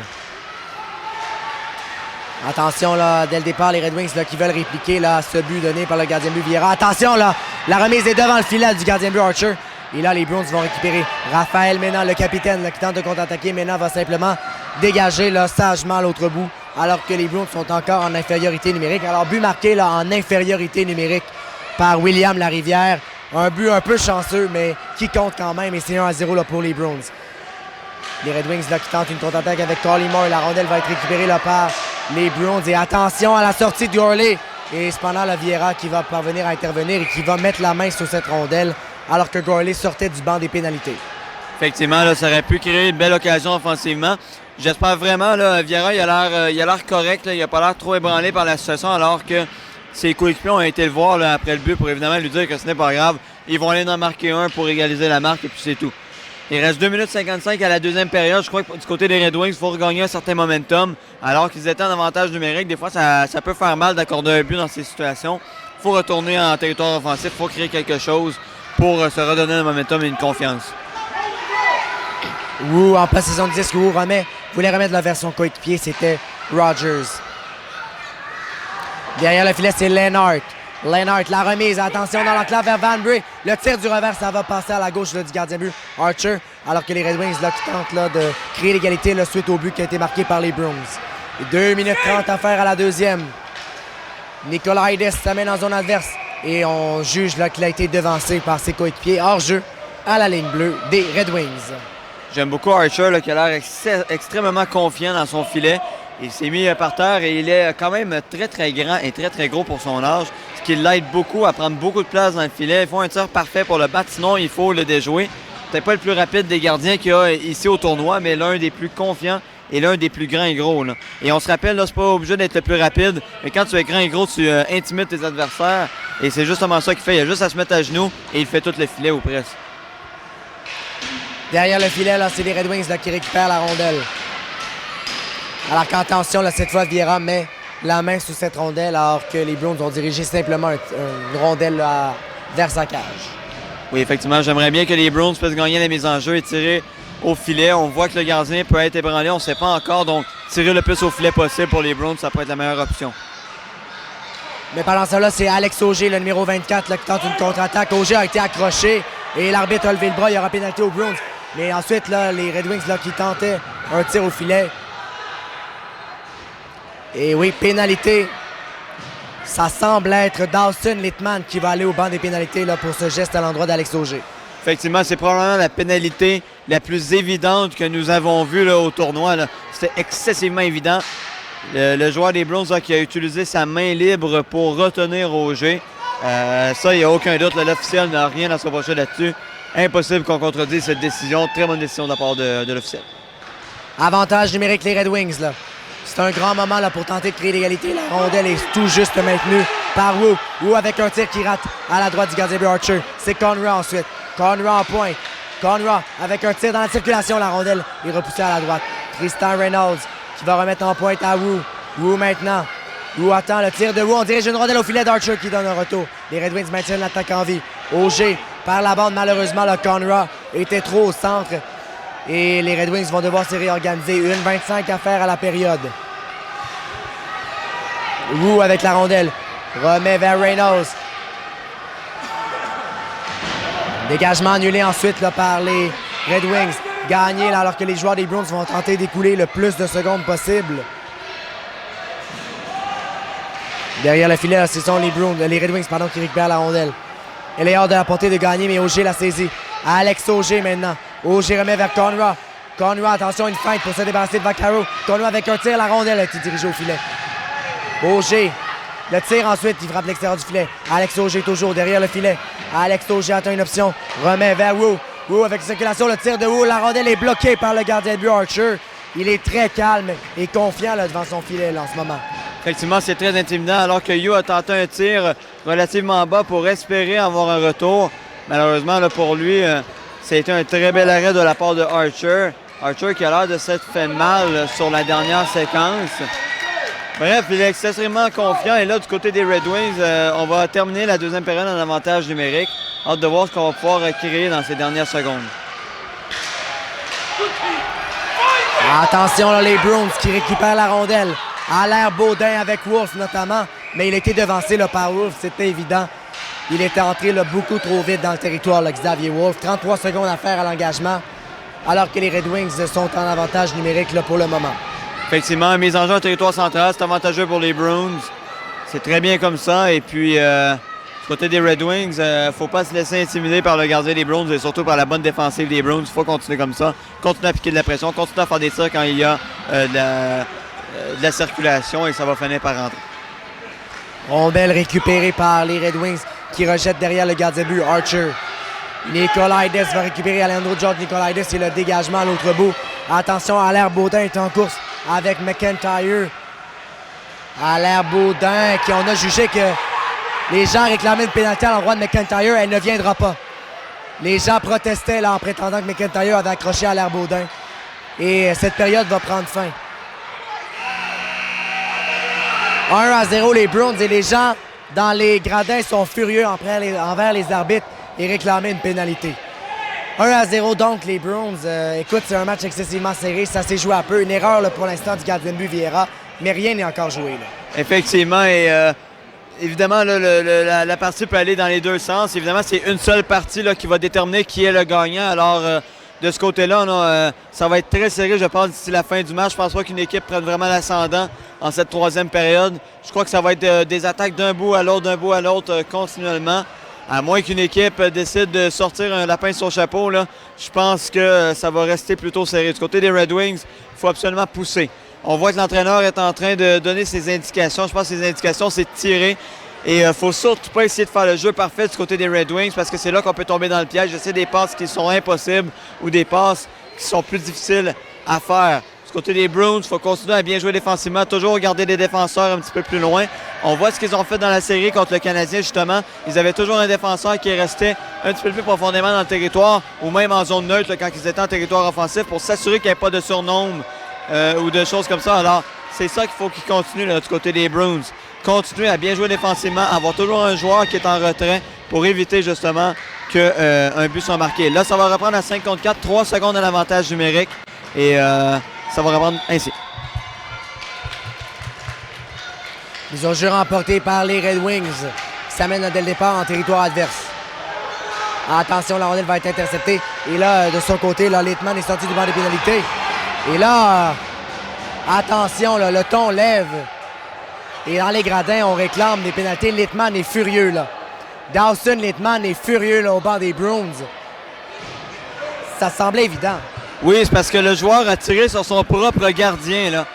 Attention, là, dès le départ, les Red Wings là, qui veulent répliquer là, ce but donné par le gardien de but Vieira. Attention, là, la remise est devant le filet du gardien de but Archer. Et là, les Bruins vont récupérer Raphaël Ménard, le capitaine, là, qui tente de contre-attaquer. Ménard va simplement dégager là, sagement à l'autre bout, alors que les Bruins sont encore en infériorité numérique. Alors, but marqué là, en infériorité numérique par William Larivière. Un but un peu chanceux, mais qui compte quand même. Et c'est 1-0 là, pour les Bruins. Les Red Wings là, qui tentent une contre-attaque avec Collymore. La rondelle va être récupérée là, par les Bruins. Et attention à la sortie de Gorley. Et cependant, la Vieira qui va parvenir à intervenir et qui va mettre la main sur cette rondelle alors que Gorley sortait du banc des pénalités. Effectivement, là, ça aurait pu créer une belle occasion offensivement. J'espère vraiment, là, Vieira, il a l'air correct. Là, il n'a pas l'air trop ébranlé par la situation alors que ses coéquipiers ont été le voir là, après le but pour évidemment lui dire que ce n'est pas grave. Ils vont aller en marquer un pour égaliser la marque et puis c'est tout. Il reste 2 minutes 55 à la deuxième période. Je crois que du côté des Red Wings, il faut regagner un certain momentum. Alors qu'ils étaient en avantage numérique, des fois, ça peut faire mal d'accorder un but dans ces situations. Il faut retourner en territoire offensif, il faut créer quelque chose pour se redonner un momentum et une confiance. Wu en possession de 10, Wu voulait remettre la version coéquipier, c'était Rogers. Derrière le filet, c'est Lennart. Lennart, la remise, attention dans l'enclave vers Van Bray. Le tir du revers, ça va passer à la gauche là, du gardien but Archer, alors que les Red Wings là, qui tentent là, de créer l'égalité là, suite au but qui a été marqué par les Bruins. 2 minutes 30 à faire à la deuxième. Nikolaides s'amène en zone adverse et on juge là qu'il a été devancé par ses coéquipiers hors jeu à la ligne bleue des Red Wings. J'aime beaucoup Archer là, qui a l'air extrêmement confiant dans son filet. Il s'est mis par terre et il est quand même très très grand et très très gros pour son âge, ce qui l'aide beaucoup à prendre beaucoup de place dans le filet. Il faut un tir parfait pour le battre, sinon il faut le déjouer. Peut-être pas le plus rapide des gardiens qu'il y a ici au tournoi, mais l'un des plus confiants et l'un des plus grands et gros. Là. Et on se rappelle, là, c'est pas obligé d'être le plus rapide, mais quand tu es grand et gros, tu intimides tes adversaires. Et c'est justement ça qu'il fait. Il a juste à se mettre à genoux et il fait tout le filet ou presque. Derrière le filet, là, c'est les Red Wings là, qui récupèrent la rondelle. Alors qu'attention, là, cette fois, Vieira met la main sous cette rondelle alors que les Bruins ont dirigé simplement une rondelle là, vers sa cage. Oui, effectivement, j'aimerais bien que les Bruins puissent gagner la mise en jeu et tirer au filet. On voit que le gardien peut être ébranlé, on ne sait pas encore, donc tirer le plus au filet possible pour les Bruins, ça peut être la meilleure option. Mais pendant ça, là, c'est Alex Auger, le numéro 24, là, qui tente une contre-attaque. Auger a été accroché et l'arbitre a levé le bras, il y aura pénalité aux Bruins. Mais ensuite, là, les Red Wings là, qui tentaient un tir au filet. Et oui, pénalité. Ça semble être Dawson Littman qui va aller au banc des pénalités là, pour ce geste à l'endroit d'Alex Auger. Effectivement, c'est probablement la pénalité la plus évidente que nous avons vue là, au tournoi. C'était excessivement évident. Le joueur des Bruins là, qui a utilisé sa main libre pour retenir Auger. Ça, il n'y a aucun doute. L'officiel n'a rien à se reprocher là-dessus. Impossible qu'on contredise cette décision. Très bonne décision de la part de l'officiel. Avantage numérique, les Red Wings. Là. C'est un grand moment là, pour tenter de créer l'égalité. La rondelle est tout juste maintenue par Wu. Wu avec un tir qui rate à la droite du gardien de Archer. C'est Conroy ensuite. Conroy en pointe. Conroy avec un tir dans la circulation. La rondelle est repoussée à la droite. Tristan Reynolds qui va remettre en pointe à Wu. Wu maintenant. Wu attend le tir de Wu. On dirige une rondelle au filet d'Archer qui donne un retour. Les Red Wings maintiennent l'attaque en vie. Auger par la bande. Malheureusement, le Conroy était trop au centre. Et les Red Wings vont devoir se réorganiser. 1,25 à faire à la période. Wu avec la rondelle. Remet vers Reynolds. Dégagement annulé ensuite là, par les Red Wings. Gagné là, alors que les joueurs des Bruins vont tenter d'écouler le plus de secondes possible. Derrière le filet, là, ce sont les Red Wings qui récupèrent la rondelle. Elle est hors de la portée de gagner, mais Auger l'a saisie. Alex Auger maintenant. Auger remet vers Conroy. Conroy, attention, une feinte pour se débarrasser de Vaccaro. Conroy avec un tir, la rondelle a été dirigée au filet. Auger. Le tir ensuite, il frappe l'extérieur du filet. Alex Auger toujours derrière le filet. Alex Auger attend une option. Remet vers Wu. Wu avec circulation, le tir de Wu. La rondelle est bloquée par le gardien de but Archer. Il est très calme et confiant là, devant son filet là, en ce moment. Effectivement, c'est très intimidant alors que Yu a tenté un tir relativement bas pour espérer avoir un retour. Malheureusement, là, pour lui, ça a été un très bel arrêt de la part de Archer. Archer qui a l'air de s'être fait mal sur la dernière séquence. Bref, il est extrêmement confiant. Et là, du côté des Red Wings, on va terminer la deuxième période en avantage numérique. Hâte de voir ce qu'on va pouvoir créer dans ces dernières secondes. Attention, là, les Bruins qui récupèrent la rondelle. À l'air Baudin avec Wolf notamment, mais il a été devancé là, par Wolf, c'était évident. Il était entré là, beaucoup trop vite dans le territoire, là, Xavier Wolf. 33 secondes à faire à l'engagement, alors que les Red Wings sont en avantage numérique là, pour le moment. Effectivement, mise en jeu en territoire central, c'est avantageux pour les Bruins. C'est très bien comme ça. Et puis, du côté des Red Wings, il ne faut pas se laisser intimider par le gardien des Bruins et surtout par la bonne défensive des Bruins. Il faut continuer comme ça, continuer à appliquer de la pression, continuer à faire des tirs quand il y a de la circulation et ça va finir par rentrer. Rondelle récupérée par les Red Wings qui rejettent derrière le gardien de but Archer. Nikolaides va récupérer Alejandro George Nikolaides et le dégagement à l'autre bout. Attention, Allaire Baudin est en course avec McIntyre. Allaire Baudin qui on a jugé que les gens réclamaient une pénalité à l'endroit de McIntyre, elle ne viendra pas. Les gens protestaient là, en prétendant que McIntyre avait accroché Allaire Baudin. Et cette période va prendre fin. 1-0 les Bruins et les gens dans les gradins sont furieux envers les arbitres et réclamaient une pénalité. 1-0 donc les Bruins. Écoute, c'est un match excessivement serré, ça s'est joué à peu. Une erreur là, pour l'instant du gardien de but Vieira, mais rien n'est encore joué. Là. Effectivement, et évidemment, là, la partie peut aller dans les deux sens. Évidemment, c'est une seule partie là, qui va déterminer qui est le gagnant. Alors, de ce côté-là, ça va être très serré, je pense, d'ici la fin du match. Je pense pas qu'une équipe prenne vraiment l'ascendant en cette troisième période. Je crois que ça va être des attaques d'un bout à l'autre, continuellement. À moins qu'une équipe décide de sortir un lapin sur son chapeau, là, je pense que ça va rester plutôt serré. Du côté des Red Wings, il faut absolument pousser. On voit que l'entraîneur est en train de donner ses indications. Je pense que ses indications, c'est de tirer. Et il ne faut surtout pas essayer de faire le jeu parfait du côté des Red Wings parce que c'est là qu'on peut tomber dans le piège. C'est des passes qui sont impossibles ou des passes qui sont plus difficiles à faire. Du côté des Bruins, il faut continuer à bien jouer défensivement, toujours regarder les défenseurs un petit peu plus loin. On voit ce qu'ils ont fait dans la série contre le Canadien, justement. Ils avaient toujours un défenseur qui restait un petit peu plus profondément dans le territoire ou même en zone neutre là, quand ils étaient en territoire offensif pour s'assurer qu'il n'y ait pas de surnombre ou de choses comme ça. Alors, c'est ça qu'il faut qu'ils continuent là, du côté des Bruins. Continuer à bien jouer défensivement, avoir toujours un joueur qui est en retrait pour éviter justement qu'un but soit marqué. Là, ça va reprendre à 5 contre 4, 3 secondes à l'avantage numérique et ça va reprendre ainsi. Ils ont jeu remporté par les Red Wings qui s'amènent dès le départ en territoire adverse. Attention, la rondelle va être interceptée. Et là, de son côté, là, Littman est sorti du banc des pénalités. Et là, attention, là, le ton lève. Et dans les gradins, on réclame des pénalités. Littman est furieux, là. Dawson Littman est furieux, là, au banc des Bruins. Ça semblait évident. Oui, c'est parce que le joueur a tiré sur son propre gardien, là.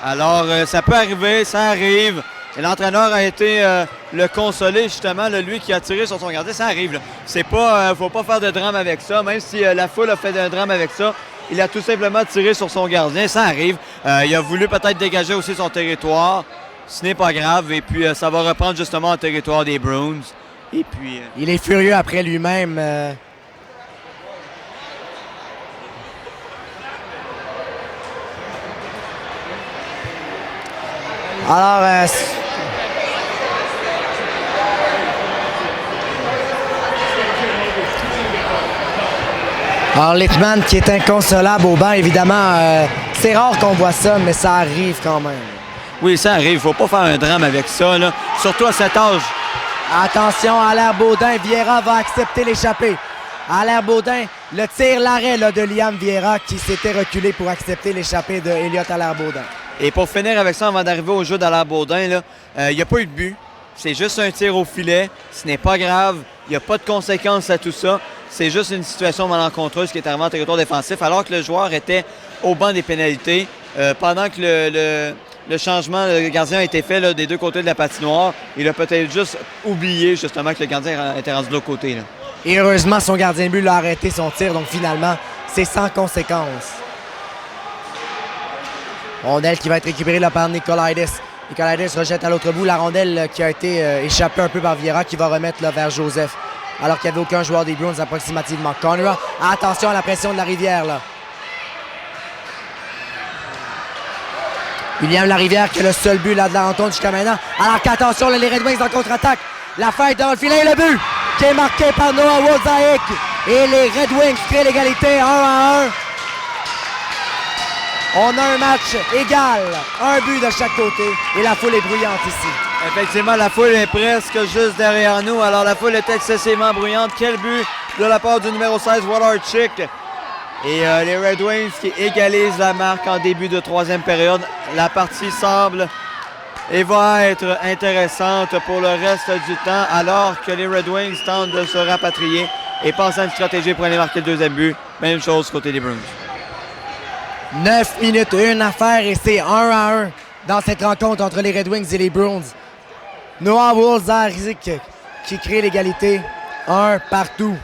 Alors, ça peut arriver, ça arrive. Et l'entraîneur a été le consoler, justement, là, lui qui a tiré sur son gardien. Ça arrive, là. C'est pas, faut pas faire de drame avec ça. Même si la foule a fait un drame avec ça, il a tout simplement tiré sur son gardien. Ça arrive. Il a voulu peut-être dégager aussi son territoire. Ce n'est pas grave. Et puis, ça va reprendre justement le territoire des Bruins. Et puis... Il est furieux après lui-même. Alors, Littman qui est inconsolable au banc, évidemment. C'est rare qu'on voit ça, mais ça arrive quand même. Oui, ça arrive. Il ne faut pas faire un drame avec ça, là. Surtout à cet âge. Attention, Allaire Baudin. Vieira va accepter l'échappée. Allaire Baudin, le tir, l'arrêt là, de Liam Vieira qui s'était reculé pour accepter l'échappée de Elliott Allaire Baudin. Et pour finir avec ça, avant d'arriver au jeu d'Alaire Baudin, il n'y a pas eu de but. C'est juste un tir au filet. Ce n'est pas grave. Il n'y a pas de conséquences à tout ça. C'est juste une situation malencontreuse qui est arrivée en territoire défensif alors que le joueur était au banc des pénalités. Pendant que le changement, le gardien a été fait là, des deux côtés de la patinoire, il a peut-être juste oublié justement que le gardien était rendu de l'autre côté. Là. Et heureusement, son gardien de but l'a arrêté son tir. Donc finalement, c'est sans conséquence. Rondelle qui va être récupérée là, par Nikolaitis. Nikolaitis rejette à l'autre bout la rondelle qui a été échappée un peu par Vieira qui va remettre là, vers Joseph. Alors qu'il n'y avait aucun joueur des Bruins approximativement. Conroy, attention à la pression de la rivière. Là. William Larivière qui a le seul but là, de la rencontre jusqu'à maintenant. Alors qu'attention, les Red Wings en contre-attaque. La fête dans le filet et le but qui est marqué par Noah Wolzaik. Et les Red Wings créent l'égalité 1-1. On a un match égal, un but de chaque côté et la foule est bruyante ici. Effectivement, la foule est presque juste derrière nous. Alors la foule est excessivement bruyante. Quel but de la part du numéro 16, Wolodarczyk. Et les Red Wings qui égalisent la marque en début de troisième période. La partie semble et va être intéressante pour le reste du temps alors que les Red Wings tentent de se rapatrier et pensent à une stratégie pour aller marquer le deuxième but. Même chose côté des Bruins. 9 minutes, une affaire et c'est 1-1 dans cette rencontre entre les Red Wings et les Bruins. Noah Wolzaik qui crée l'égalité, 1 partout.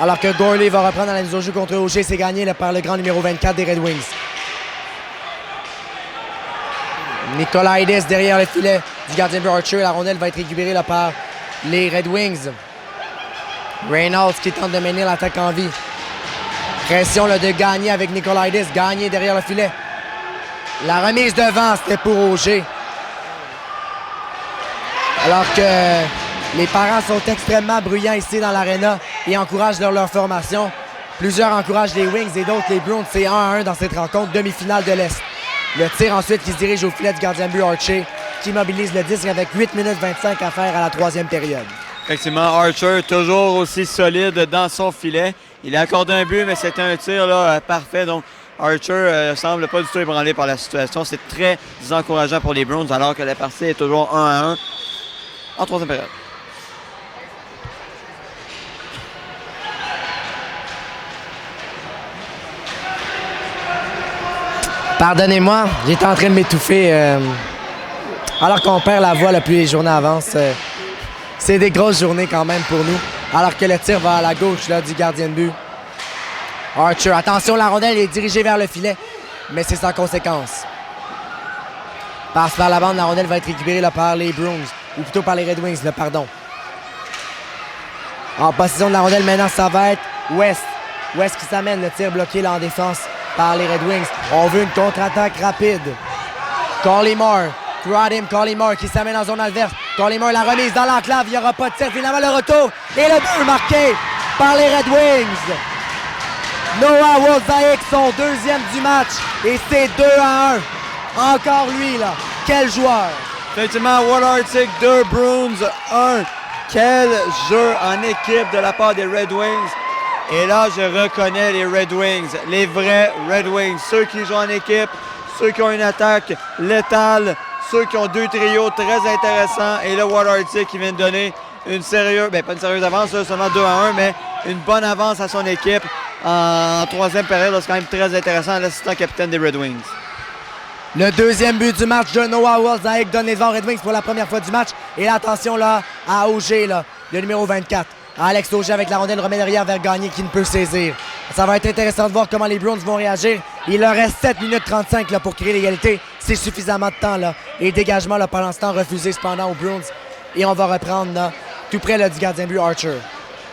Alors que Gorley va reprendre dans la mise au jeu contre Auger, c'est gagné là, par le grand numéro 24 des Red Wings. Nikolaitis derrière le filet du gardien de Archer. La rondelle va être récupérée là, par les Red Wings. Reynolds qui tente de mener l'attaque en vie. Pression là, de Gagné avec Nikolaitis. Gagné derrière le filet. La remise devant, c'était pour Auger. Alors que les parents sont extrêmement bruyants ici dans l'aréna et encouragent leur formation. Plusieurs encouragent les Wings et d'autres les Bruins. C'est 1-1 dans cette rencontre, demi-finale de l'Est. Le tir ensuite qui se dirige au filet du gardien de but Archer qui mobilise le disque avec 8 minutes 25 à faire à la troisième période. Effectivement, Archer toujours aussi solide dans son filet. Il a accordé un but, mais c'était un tir là, parfait. Donc, Archer semble pas du tout ébranlé par la situation. C'est très encourageant pour les Bruins, alors que la partie est toujours 1-1 en troisième période. Pardonnez-moi, j'étais en train de m'étouffer. Alors qu'on perd la voix, plus les journées avancent. C'est des grosses journées quand même pour nous. Alors que le tir va à la gauche là, du gardien de but. Archer, attention, la rondelle est dirigée vers le filet, mais c'est sans conséquence. Passe vers la bande, la rondelle va être récupérée là, par les Bruins, ou plutôt par les Red Wings, là, pardon. En possession de la rondelle, maintenant, ça va être West. West qui s'amène, le tir bloqué là, en défense par les Red Wings. On veut une contre-attaque rapide. Collymore, Collymore qui s'amène en zone adverse. Collymore, la remise dans l'enclave, il n'y aura pas de tir, finalement le retour. Et le but marqué par les Red Wings. Noah Wolzajek, son deuxième du match. Et c'est 2-1. Encore lui, là. Quel joueur. Effectivement, Wolzajek 2, Bruins 1. Quel jeu en équipe de la part des Red Wings. Et là, je reconnais les Red Wings, les vrais Red Wings. Ceux qui jouent en équipe, ceux qui ont une attaque létale, ceux qui ont deux trios très intéressants. Et là, Wolzajek qui vient de donner une sérieuse, pas une sérieuse avance, seulement 2-1, mais une bonne avance à son équipe en troisième période. C'est quand même très intéressant, l'assistant capitaine des Red Wings. Le deuxième but du match de Noah Wolzajek donne les devants Red Wings pour la première fois du match. Et attention là à Auger, là, le numéro 24. Alex Auger avec la rondelle remet derrière vers Gagné qui ne peut saisir. Ça va être intéressant de voir comment les Bruins vont réagir. Il leur reste 7 minutes 35 là, pour créer l'égalité. C'est suffisamment de temps. Là. Et dégagement là, pendant ce temps refusé cependant aux Bruins. Et on va reprendre là, tout près là, du gardien but Archer.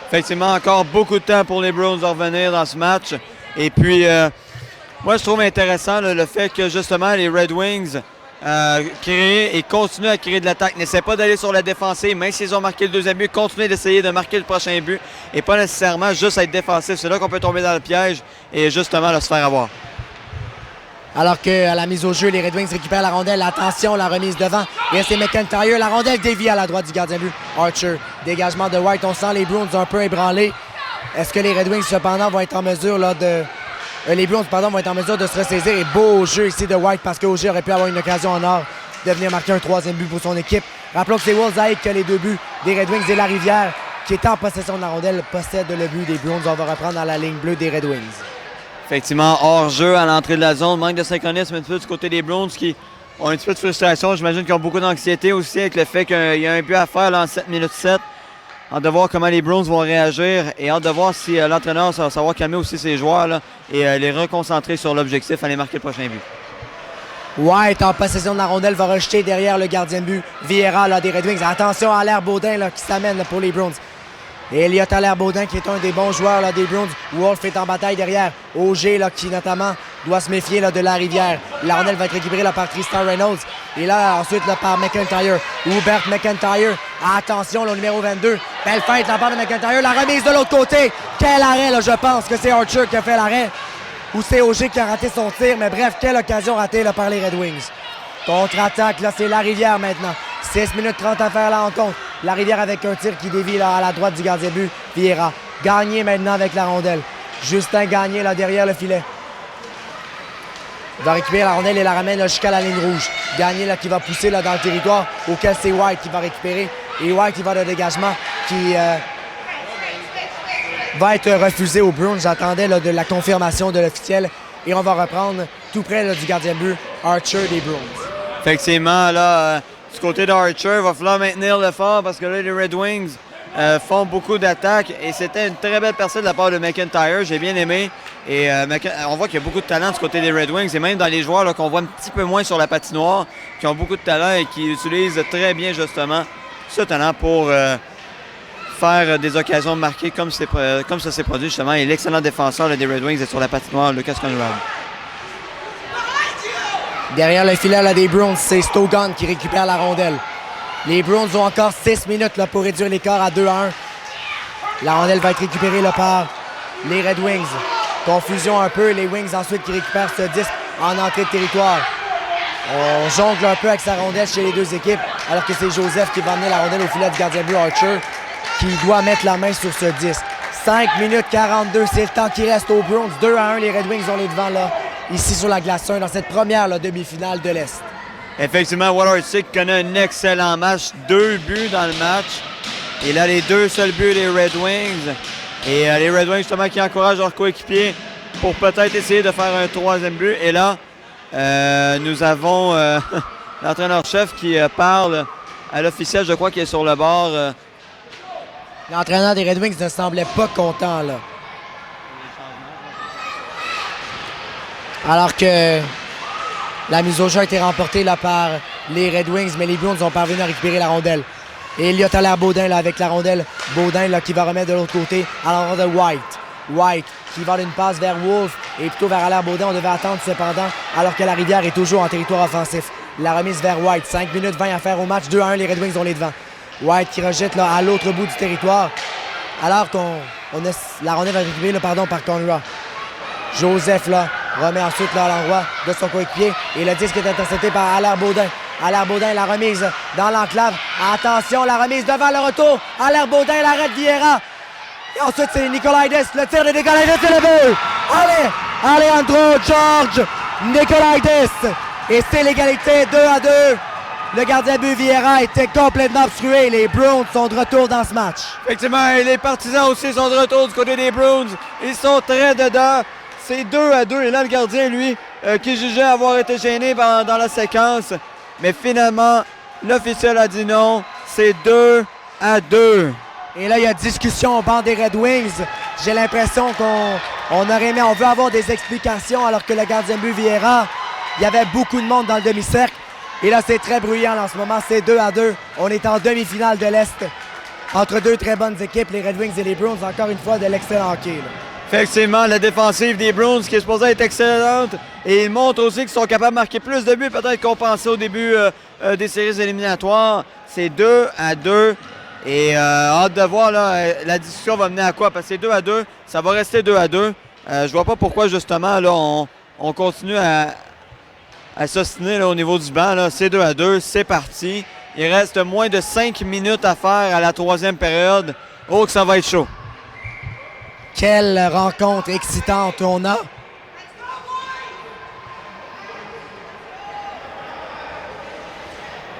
Effectivement, encore beaucoup de temps pour les Bruins de revenir dans ce match. Et puis, moi, je trouve intéressant là, le fait que justement les Red Wings créent et continuent à créer de l'attaque. N'essaient pas d'aller sur la défensive, même s'ils ont marqué le deuxième but, continuent d'essayer de marquer le prochain but et pas nécessairement juste être défensif. C'est là qu'on peut tomber dans le piège et justement là, se faire avoir. Alors qu'à la mise au jeu, les Red Wings récupèrent la rondelle. Attention, la remise devant. Et c'est McIntyre. La rondelle dévie à la droite du gardien but Archer. Dégagement de White. On sent les Bruins un peu ébranlés. Est-ce que les Red Wings, cependant, vont être en mesure là, de... les Bruins, vont être en mesure de se ressaisir. Et beau jeu ici de White parce qu'Auger aurait pu avoir une occasion en or de venir marquer un troisième but pour son équipe. Rappelons que c'est Wolzajek qui a les deux buts des Red Wings et Larivière qui est en possession de la rondelle possède le but des Bruins. On va reprendre dans la ligne bleue des Red Wings. Effectivement, hors-jeu à l'entrée de la zone, manque de synchronisme un petit peu du côté des Bruins qui ont un petit peu de frustration. J'imagine qu'ils ont beaucoup d'anxiété aussi avec le fait qu'il y a un but à faire là, en 7 minutes 7. Hâte de voir comment les Bruins vont réagir et hâte de voir si l'entraîneur va savoir calmer aussi ses joueurs là, et les reconcentrer sur l'objectif, aller marquer le prochain but. White en possession de la rondelle va rejeter derrière le gardien de but Vieira là, des Red Wings. Attention à Allaire Baudin là, qui s'amène là, pour les Bruins. Et Elliott Allaire Baudin qui est un des bons joueurs là, des Bruins. Wolf est en bataille derrière. Auger là, qui notamment doit se méfier là, de Larivière. La rondelle va être récupérée là, par Tristan Reynolds. Et là ensuite là, par McIntyre. Hubert McIntyre. Attention, le numéro 22. Belle feinte de la part de McIntyre. La remise de l'autre côté. Quel arrêt là, je pense que c'est Archer qui a fait l'arrêt. Ou c'est Auger qui a raté son tir. Mais bref, quelle occasion ratée là, par les Red Wings. Contre-attaque, là c'est Larivière maintenant. 6 minutes 30 à faire la rencontre. Larivière avec un tir qui dévie là, à la droite du gardien but, Vieira. Gagné maintenant avec la rondelle. Justin Gagné là derrière le filet. Il va récupérer la rondelle et la ramène là, jusqu'à la ligne rouge. Gagné là, qui va pousser là, dans le territoire, auquel c'est White qui va récupérer. Et White qui va de dégagement qui va être refusé au Bruins. J'attendais de la confirmation de l'officiel. Et on va reprendre tout près là, du gardien but, Archer des Bruins. Effectivement, là, du côté d'Archer, il va falloir maintenir le fort parce que là, les Red Wings font beaucoup d'attaques et c'était une très belle percée de la part de McIntyre. J'ai bien aimé. Et on voit qu'il y a beaucoup de talent du côté des Red Wings et même dans les joueurs qu'on voit un petit peu moins sur la patinoire, qui ont beaucoup de talent et qui utilisent très bien justement ce talent pour faire des occasions marquées comme ça s'est produit justement. Et l'excellent défenseur là, des Red Wings est sur la patinoire, Lucas Conrad. Derrière le filet là, des Bruins, c'est Stogan qui récupère la rondelle. Les Bruins ont encore 6 minutes là, pour réduire l'écart à 2-1. La rondelle va être récupérée là, par les Red Wings. Confusion un peu, les Wings ensuite qui récupèrent ce disque en entrée de territoire. On jongle un peu avec sa rondelle chez les deux équipes, alors que c'est Joseph qui va amener la rondelle au filet du gardien bleu Archer, qui doit mettre la main sur ce disque. 5 minutes 42, c'est le temps qui reste aux Browns. 2-1, les Red Wings ont les devants là, ici sur la glace 1 dans cette première là, demi-finale de l'Est. Effectivement, Watersick connaît un excellent match. 2 buts dans le match. Il a les 2 seuls buts des Red Wings. Et les Red Wings, justement, qui encouragent leurs coéquipiers pour peut-être essayer de faire un 3e but. Et là, nous avons l'entraîneur-chef qui parle à l'officiel, je crois, qui est sur le bord. L'entraîneur des Red Wings ne semblait pas content, là. Alors que la mise au jeu a été remportée là, par les Red Wings, mais les Bruins ont parvenu à récupérer la rondelle. Et il y a Tyler Baudin là, avec la rondelle. Baudin là, qui va remettre de l'autre côté à l'endroit de White. White qui va d'une passe vers Wolf et plutôt vers Allaire Baudin. On devait attendre cependant alors que la Rivière est toujours en territoire offensif. La remise vers White. 5 minutes 20 à faire au match. 2-1, les Red Wings ont les devants. White qui rejette là, à l'autre bout du territoire. Alors qu'on a la rondelle va être récupérée là, par Conroy. Joseph là, remet ensuite là, à l'endroit de son coéquipier. Et le disque est intercepté par Allaire Baudin. Allaire Baudin, la remise dans l'enclave. Attention, la remise devant le retour. Allaire Baudin, l'arrêt de Vieira. Et ensuite, c'est Nikolaides. Le tir de Nikolaides, c'est le but. Allez, Alejandro George Nikolaides. Et c'est l'égalité, 2-2. Le gardien de but Vieira était complètement obstrué. Les Bruins sont de retour dans ce match. Effectivement, et les partisans aussi sont de retour du côté des Bruins. Ils sont très dedans. C'est 2-2. Et là, le gardien, lui, qui jugeait avoir été gêné dans la séquence. Mais finalement, l'officiel a dit non. C'est 2-2. Et là, il y a discussion au banc des Red Wings. J'ai l'impression on veut avoir des explications alors que le gardien de but Vieira, il y avait beaucoup de monde dans le demi-cercle. Et là, c'est très bruyant en ce moment. C'est 2-2. On est en demi-finale de l'Est. Entre deux très bonnes équipes, les Red Wings et les Bruins. Encore une fois, de l'excellent hockey. Là. Effectivement, la défensive des Bruins qui est supposée être excellente. Et ils montrent aussi qu'ils sont capables de marquer plus de buts peut-être qu'on pensait au début des séries éliminatoires. C'est 2-2. Et hâte de voir, là, la discussion va mener à quoi? Parce que c'est 2-2. Ça va rester 2-2. Je vois pas pourquoi, justement, là, on continue à s'ostiner au niveau du banc. Là. C'est 2-2. C'est parti. Il reste moins de 5 minutes à faire à la 3e période. Oh, que ça va être chaud. Quelle rencontre excitante on a.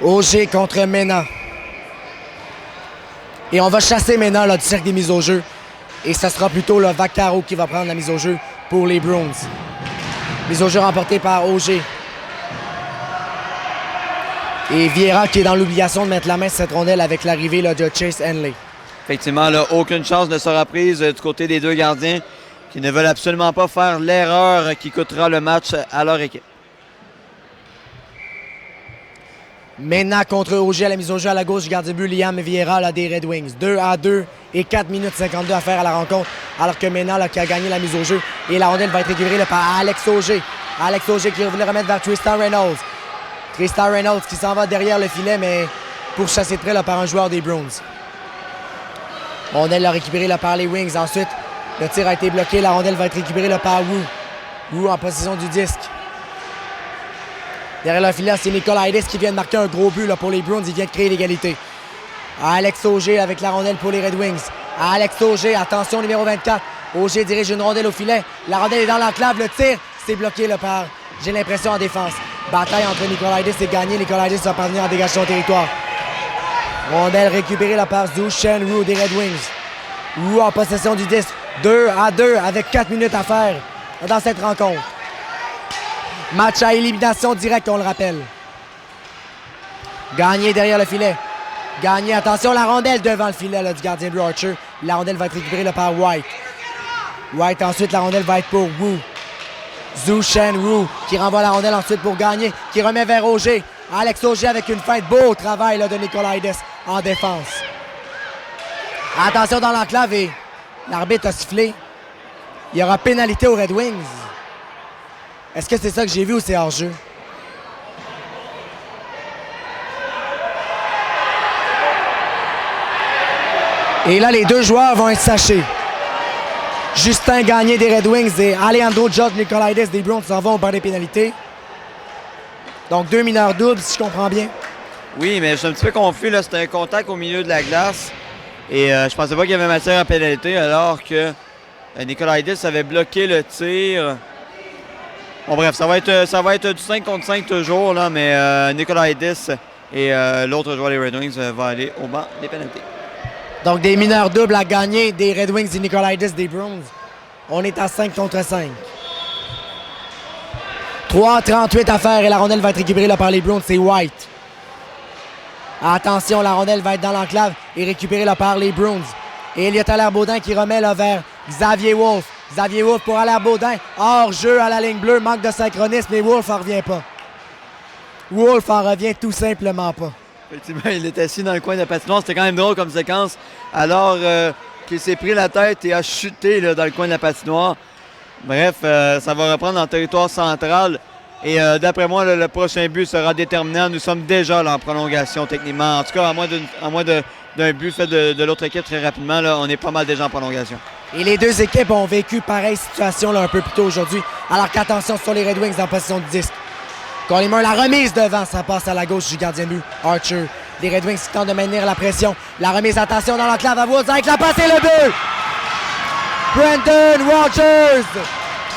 Auger contre Mena. Et on va chasser Mena là, du cercle des mises au jeu. Et ce sera plutôt le Vaccaro qui va prendre la mise au jeu pour les Bruins. Mise au jeu remportée par Auger. Et Vieira qui est dans l'obligation de mettre la main sur cette rondelle avec l'arrivée là, de Chase Henley. Effectivement, là, aucune chance ne sera prise du côté des deux gardiens qui ne veulent absolument pas faire l'erreur qui coûtera le match à leur équipe. Mena contre Auger à la mise au jeu à la gauche du gardien de but Liam Vieira là, des Red Wings. 2-2 et 4 minutes 52 à faire à la rencontre. Alors que Mena là, qui a gagné la mise au jeu. Et la rondelle va être récupérée là, par Alex Auger. Alex Auger qui voulait remettre vers Tristan Reynolds. Tristan Reynolds qui s'en va derrière le filet, mais pour chasser de près là, par un joueur des Bruins. Rondelle l'a récupérée là, par les Wings. Ensuite, le tir a été bloqué. La rondelle va être récupérée là, par Wu. Wu en possession du disque. Derrière le filet, c'est Nikolaides qui vient de marquer un gros but là, pour les Bruins. Il vient de créer l'égalité. Alex Auger avec la rondelle pour les Red Wings. Alex Auger, attention, numéro 24. Auger dirige une rondelle au filet. La rondelle est dans l'enclave. Le tir, c'est bloqué là, par, j'ai l'impression, en défense. Bataille entre Nikolaides et gagné. Nikolaides va parvenir à dégager son territoire. Rondelle récupérée là, par Zhu Shen-Ru des Red Wings. Wu en possession du disque. 2-2 avec 4 minutes à faire dans cette rencontre. Match à élimination directe, on le rappelle. Gagné derrière le filet. Gagné, attention, la rondelle devant le filet là, du gardien Blue Archer. La rondelle va être récupérée là, par White. White, ensuite, la rondelle va être pour Wu. Zhu Shen-Ru qui renvoie la rondelle ensuite pour gagner, qui remet vers Auger. Alex Auger avec une feinte. Beau travail là, de Nikolaides en défense. Attention dans l'enclave et l'arbitre a sifflé. Il y aura pénalité aux Red Wings. Est-ce que c'est ça que j'ai vu ou c'est hors-jeu? Et là, les deux joueurs vont être sachés. Justin Gagné des Red Wings et Alejandro George Nikolaides des Bruins s'en vont au bar des pénalités. Donc, 2 mineurs doubles, si je comprends bien. Oui, mais je suis un petit peu confus. Là. C'était un contact au milieu de la glace. Et je pensais pas qu'il y avait matière à pénalité alors que Nicolaitis avait bloqué le tir. Bon bref, ça va être du 5 contre 5 toujours, là, mais Nicolaitis et l'autre joueur des Red Wings va aller au banc des pénalités. Donc des mineurs doubles à gagner des Red Wings et Nicolaitis des Bruins. On est à 5 contre 5. 3:38 à faire et la rondelle va être récupérée là, par les Bruins. C'est White. Attention, la rondelle va être dans l'enclave et récupérée là, par les Bruins. Et Elliott Allaire-Baudin qui remet là, vers Xavier Wolf. Xavier Wolf pour Allaire-Baudin. Hors jeu à la ligne bleue. Manque de synchronisme et Wolf en revient pas. Wolf en revient tout simplement pas. Effectivement, il était assis dans le coin de la patinoire. C'était quand même drôle comme séquence. Alors qu'il s'est pris la tête et a chuté là, dans le coin de la patinoire. Bref, ça va reprendre en territoire central. Et d'après moi, le prochain but sera déterminant. Nous sommes déjà là, en prolongation techniquement. En tout cas, à moins d'un but fait de l'autre équipe très rapidement, là, on est pas mal déjà en prolongation. Et les deux équipes ont vécu pareille situation là, un peu plus tôt aujourd'hui. Alors qu'attention sur les Red Wings en position de disque. Collymore, la remise devant, ça passe à la gauche du gardien de but, Archer. Les Red Wings qui tentent de maintenir la pression. La remise, attention dans l'enclave à Woods avec la passe et le but! Brendan Rodgers!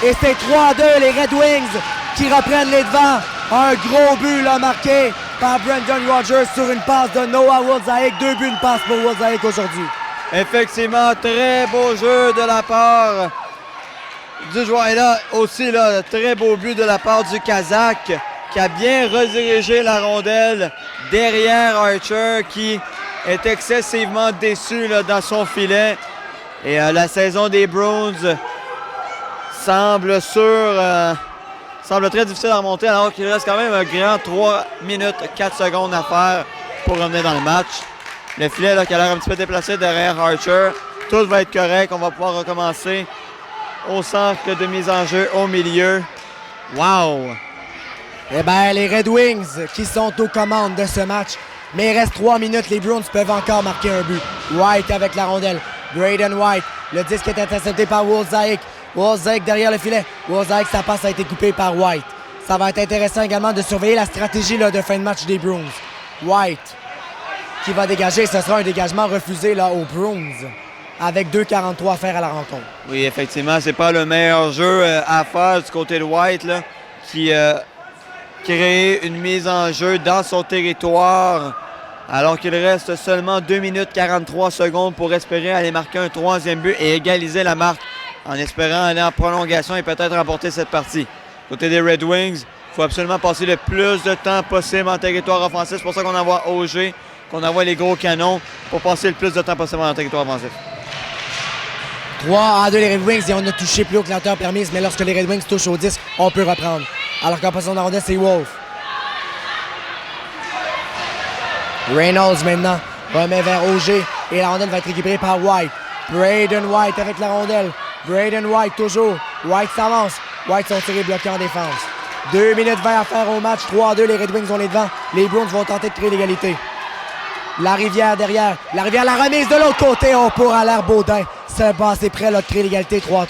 Et c'est 3-2, les Red Wings qui reprennent les devants. Un gros but là, marqué par Brendan Rodgers sur une passe de Noah Wolzaik. 2 buts, une passe pour Wolzaik aujourd'hui. Effectivement, très beau jeu de la part du joueur. Et là aussi, là, très beau but de la part du Kazakh qui a bien redirigé la rondelle derrière Archer qui est excessivement déçu là, dans son filet. Et la saison des Bruins semble très difficile à remonter alors qu'il reste quand même un grand 3 minutes 4 secondes à faire pour revenir dans le match. Le filet là, qui a l'air un petit peu déplacé derrière Archer. Tout va être correct. On va pouvoir recommencer au centre de mise en jeu au milieu. Wow! Eh bien, les Red Wings qui sont aux commandes de ce match. Mais il reste 3 minutes. Les Bruins peuvent encore marquer un but. White avec la rondelle. Braden White. Le disque est intercepté par Wolzaik. Wolzaik derrière le filet. Wolzaik, sa passe a été coupée par White. Ça va être intéressant également de surveiller la stratégie là, de fin de match des Bruins. White qui va dégager. Ce sera un dégagement refusé là, aux Bruins. Avec 2:43 à faire à la rencontre. Oui, effectivement, c'est pas le meilleur jeu à faire du côté de White là, qui crée une mise en jeu dans son territoire alors qu'il reste seulement 2 minutes 43 secondes pour espérer aller marquer un 3e but et égaliser la marque en espérant aller en prolongation et peut-être remporter cette partie. Côté des Red Wings, il faut absolument passer le plus de temps possible en territoire offensif. C'est pour ça qu'on envoie Auger, qu'on envoie les gros canons pour passer le plus de temps possible en territoire offensif. 3-2 les Red Wings et on a touché plus haut que la hauteur permise, mais lorsque les Red Wings touchent au 10, on peut reprendre. Alors qu'en position de la rondelle, c'est Wolf. Reynolds maintenant remet vers Auger et la rondelle va être récupérée par White. Braden White avec la rondelle. Braden White toujours. White s'avance. White sont tirés bloqués en défense. 2 minutes 20 à faire au match. 3-2, les Red Wings ont les devants. Les Bruins vont tenter de créer l'égalité. La Rivière derrière. La Rivière, la remise de l'autre côté. On pour Allaire-Baudin. C'est prêt là, de créer l'égalité 3-3.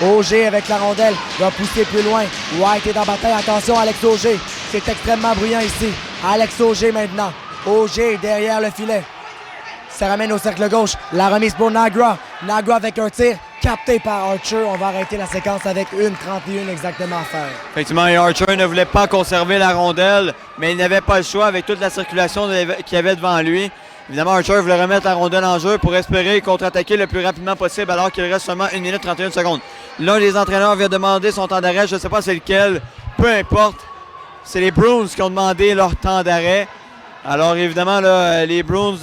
Auger avec la rondelle va pousser plus loin. White est en bataille. Attention, Alex Auger. C'est extrêmement bruyant ici. Alex Auger maintenant. Auger derrière le filet. Ça ramène au cercle gauche. La remise pour Nagra. Nagra avec un tir capté par Archer. On va arrêter la séquence avec 1:31 exactement à faire. Effectivement, et Archer ne voulait pas conserver la rondelle, mais il n'avait pas le choix avec toute la circulation qu'il y avait devant lui. Évidemment, Archer voulait remettre la rondelle en jeu pour espérer contre-attaquer le plus rapidement possible alors qu'il reste seulement 1 minute 31 secondes. L'un des entraîneurs vient demander son temps d'arrêt. Je ne sais pas c'est lequel. Peu importe. C'est les Bruins qui ont demandé leur temps d'arrêt. Alors évidemment, là, les Bruins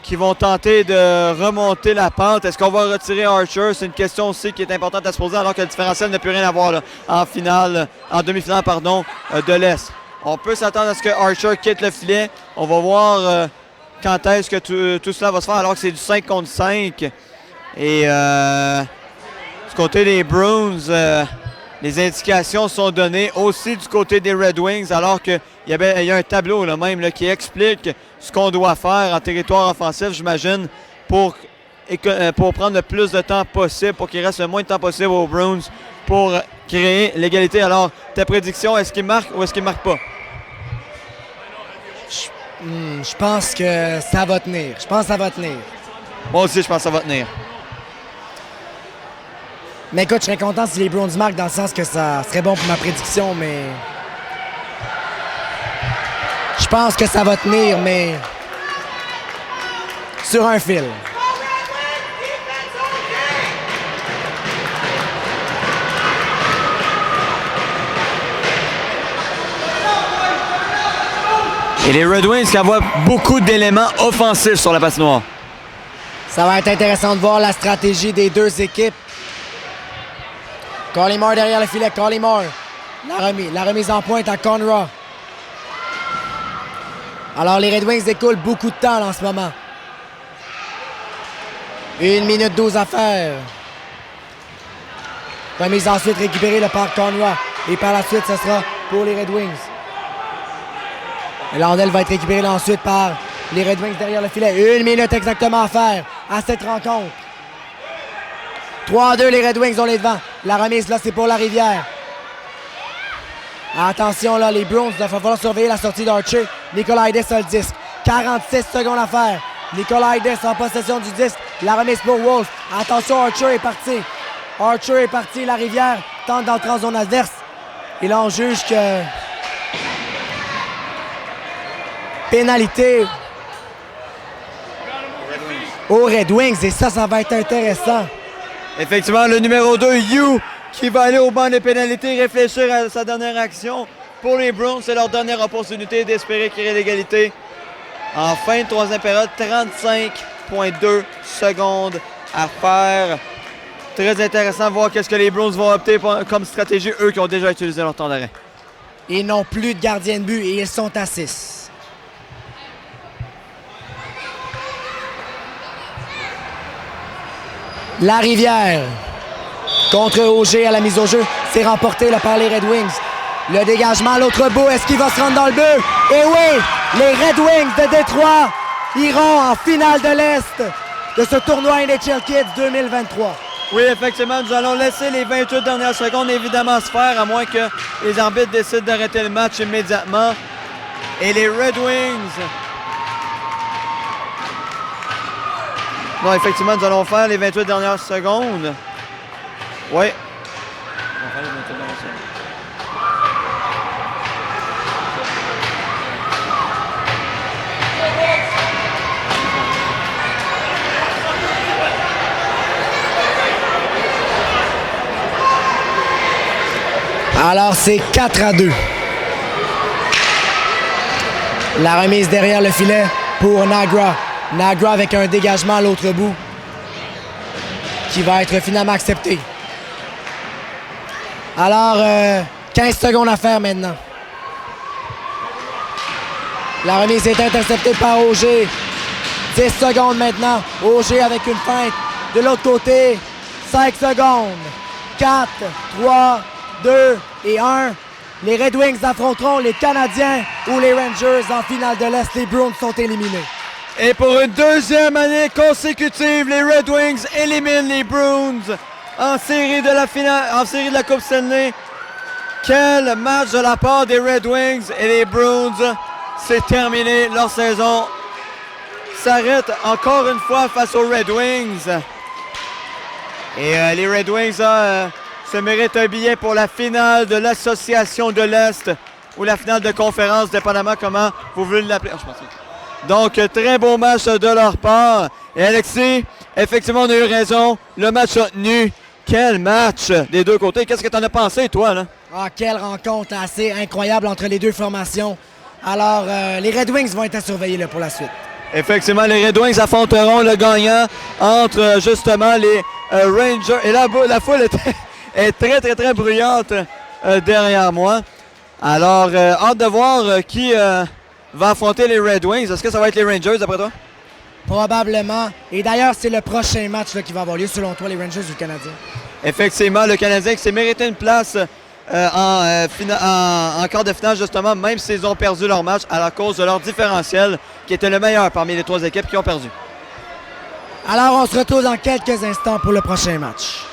qui vont tenter de remonter la pente. Est-ce qu'on va retirer Archer? C'est une question aussi qui est importante à se poser alors que le différentiel n'a plus rien à voir là, en demi-finale de l'Est. On peut s'attendre à ce que Archer quitte le filet. On va voir quand est-ce que tout cela va se faire alors que c'est du 5 contre 5. Et du côté des Bruins, les indications sont données aussi du côté des Red Wings alors qu'il y a un tableau là, même là, qui explique ce qu'on doit faire en territoire offensif, j'imagine, pour prendre le plus de temps possible, pour qu'il reste le moins de temps possible aux Bruins pour créer l'égalité. Alors, ta prédiction, est-ce qu'il marque ou est-ce qu'il ne marque pas? Je pense que ça va tenir. Moi aussi, je pense que ça va tenir. Mais écoute, je serais content si les Browns marquent dans le sens que ça serait bon pour ma prédiction, mais... Je pense que ça va tenir, mais... Sur un fil. Et les Red Wings qui envoient beaucoup d'éléments offensifs sur la patinoire. Ça va être intéressant de voir la stratégie des deux équipes. Collymore derrière le filet. Collymore. La remise en pointe à Conroy. Alors, les Red Wings écoulent beaucoup de temps en ce moment. 1 minute 12 à faire. Remise ensuite récupérée par Conroy. Et par la suite, ce sera pour les Red Wings. Et Landel va être récupéré là ensuite par les Red Wings derrière le filet. 1 minute exactement à faire à cette rencontre. 3-2, les Red Wings ont les devants. La remise, là, c'est pour la Rivière. Attention, là, les Browns, il va falloir surveiller la sortie d'Archer. Nikolaides a le disque. 46 secondes à faire. Nikolaides en possession du disque. La remise pour Wolf. Attention, Archer est parti. Archer est parti. La Rivière tente d'entrer en zone adverse. Et là, on juge que... pénalité aux Red Wings. Et ça va être intéressant. Effectivement, le numéro 2, You, qui va aller au banc des pénalités, réfléchir à sa dernière action. Pour les Browns, c'est leur dernière opportunité d'espérer créer l'égalité. En fin de troisième période, 35,2 secondes à faire. Très intéressant de voir qu'est-ce que les Browns vont opter comme stratégie, eux qui ont déjà utilisé leur temps d'arrêt. Ils n'ont plus de gardien de but et ils sont à 6. La Rivière contre Auger à la mise au jeu. C'est remporté là, par les Red Wings. Le dégagement à l'autre bout. Est-ce qu'il va se rendre dans le but? Et oui! Les Red Wings de Détroit iront en finale de l'Est de ce tournoi NHL Kids 2023. Oui, effectivement, nous allons laisser les 28 dernières secondes évidemment se faire, à moins que les arbitres décident d'arrêter le match immédiatement. Et les Red Wings... Non, effectivement, nous allons faire les 28 dernières secondes. Oui. On va faire les 28 dernières secondes. Alors, c'est 4-2. La remise derrière le filet pour Nagra. Nagra avec un dégagement à l'autre bout qui va être finalement accepté. Alors, 15 secondes à faire maintenant. La remise est interceptée par Auger. 10 secondes maintenant. Auger avec une feinte. De l'autre côté, 5 secondes. 4, 3, 2 et 1. Les Red Wings affronteront les Canadiens ou les Rangers en finale de l'Est. Les Bruins sont éliminés. Et pour une deuxième année consécutive, les Red Wings éliminent les Bruins en série de la finale, en série de la Coupe Stanley. Quel match de la part des Red Wings et les Bruins. C'est terminé. Leur saison s'arrête encore une fois face aux Red Wings. Et les Red Wings se méritent un billet pour la finale de l'Association de l'Est ou la finale de conférence, dépendamment comment vous voulez l'appeler. Donc, très beau match de leur part. Et Alexis, effectivement, on a eu raison. Le match a tenu. Quel match des deux côtés. Qu'est-ce que tu en as pensé, toi, là? Ah, quelle rencontre assez incroyable entre les deux formations. Alors, les Red Wings vont être à surveiller là, pour la suite. Effectivement, les Red Wings affronteront le gagnant entre, justement, les Rangers. Et là, la foule est très, très, très bruyante derrière moi. Alors, hâte de voir qui... va affronter les Red Wings. Est-ce que ça va être les Rangers, d'après toi? Probablement. Et d'ailleurs, c'est le prochain match là, qui va avoir lieu, selon toi, les Rangers ou le Canadien? Effectivement, le Canadien qui s'est mérité une place en quart de finale, justement, même s'ils ont perdu leur match à la cause de leur différentiel, qui était le meilleur parmi les trois équipes qui ont perdu. Alors, on se retrouve dans quelques instants pour le prochain match.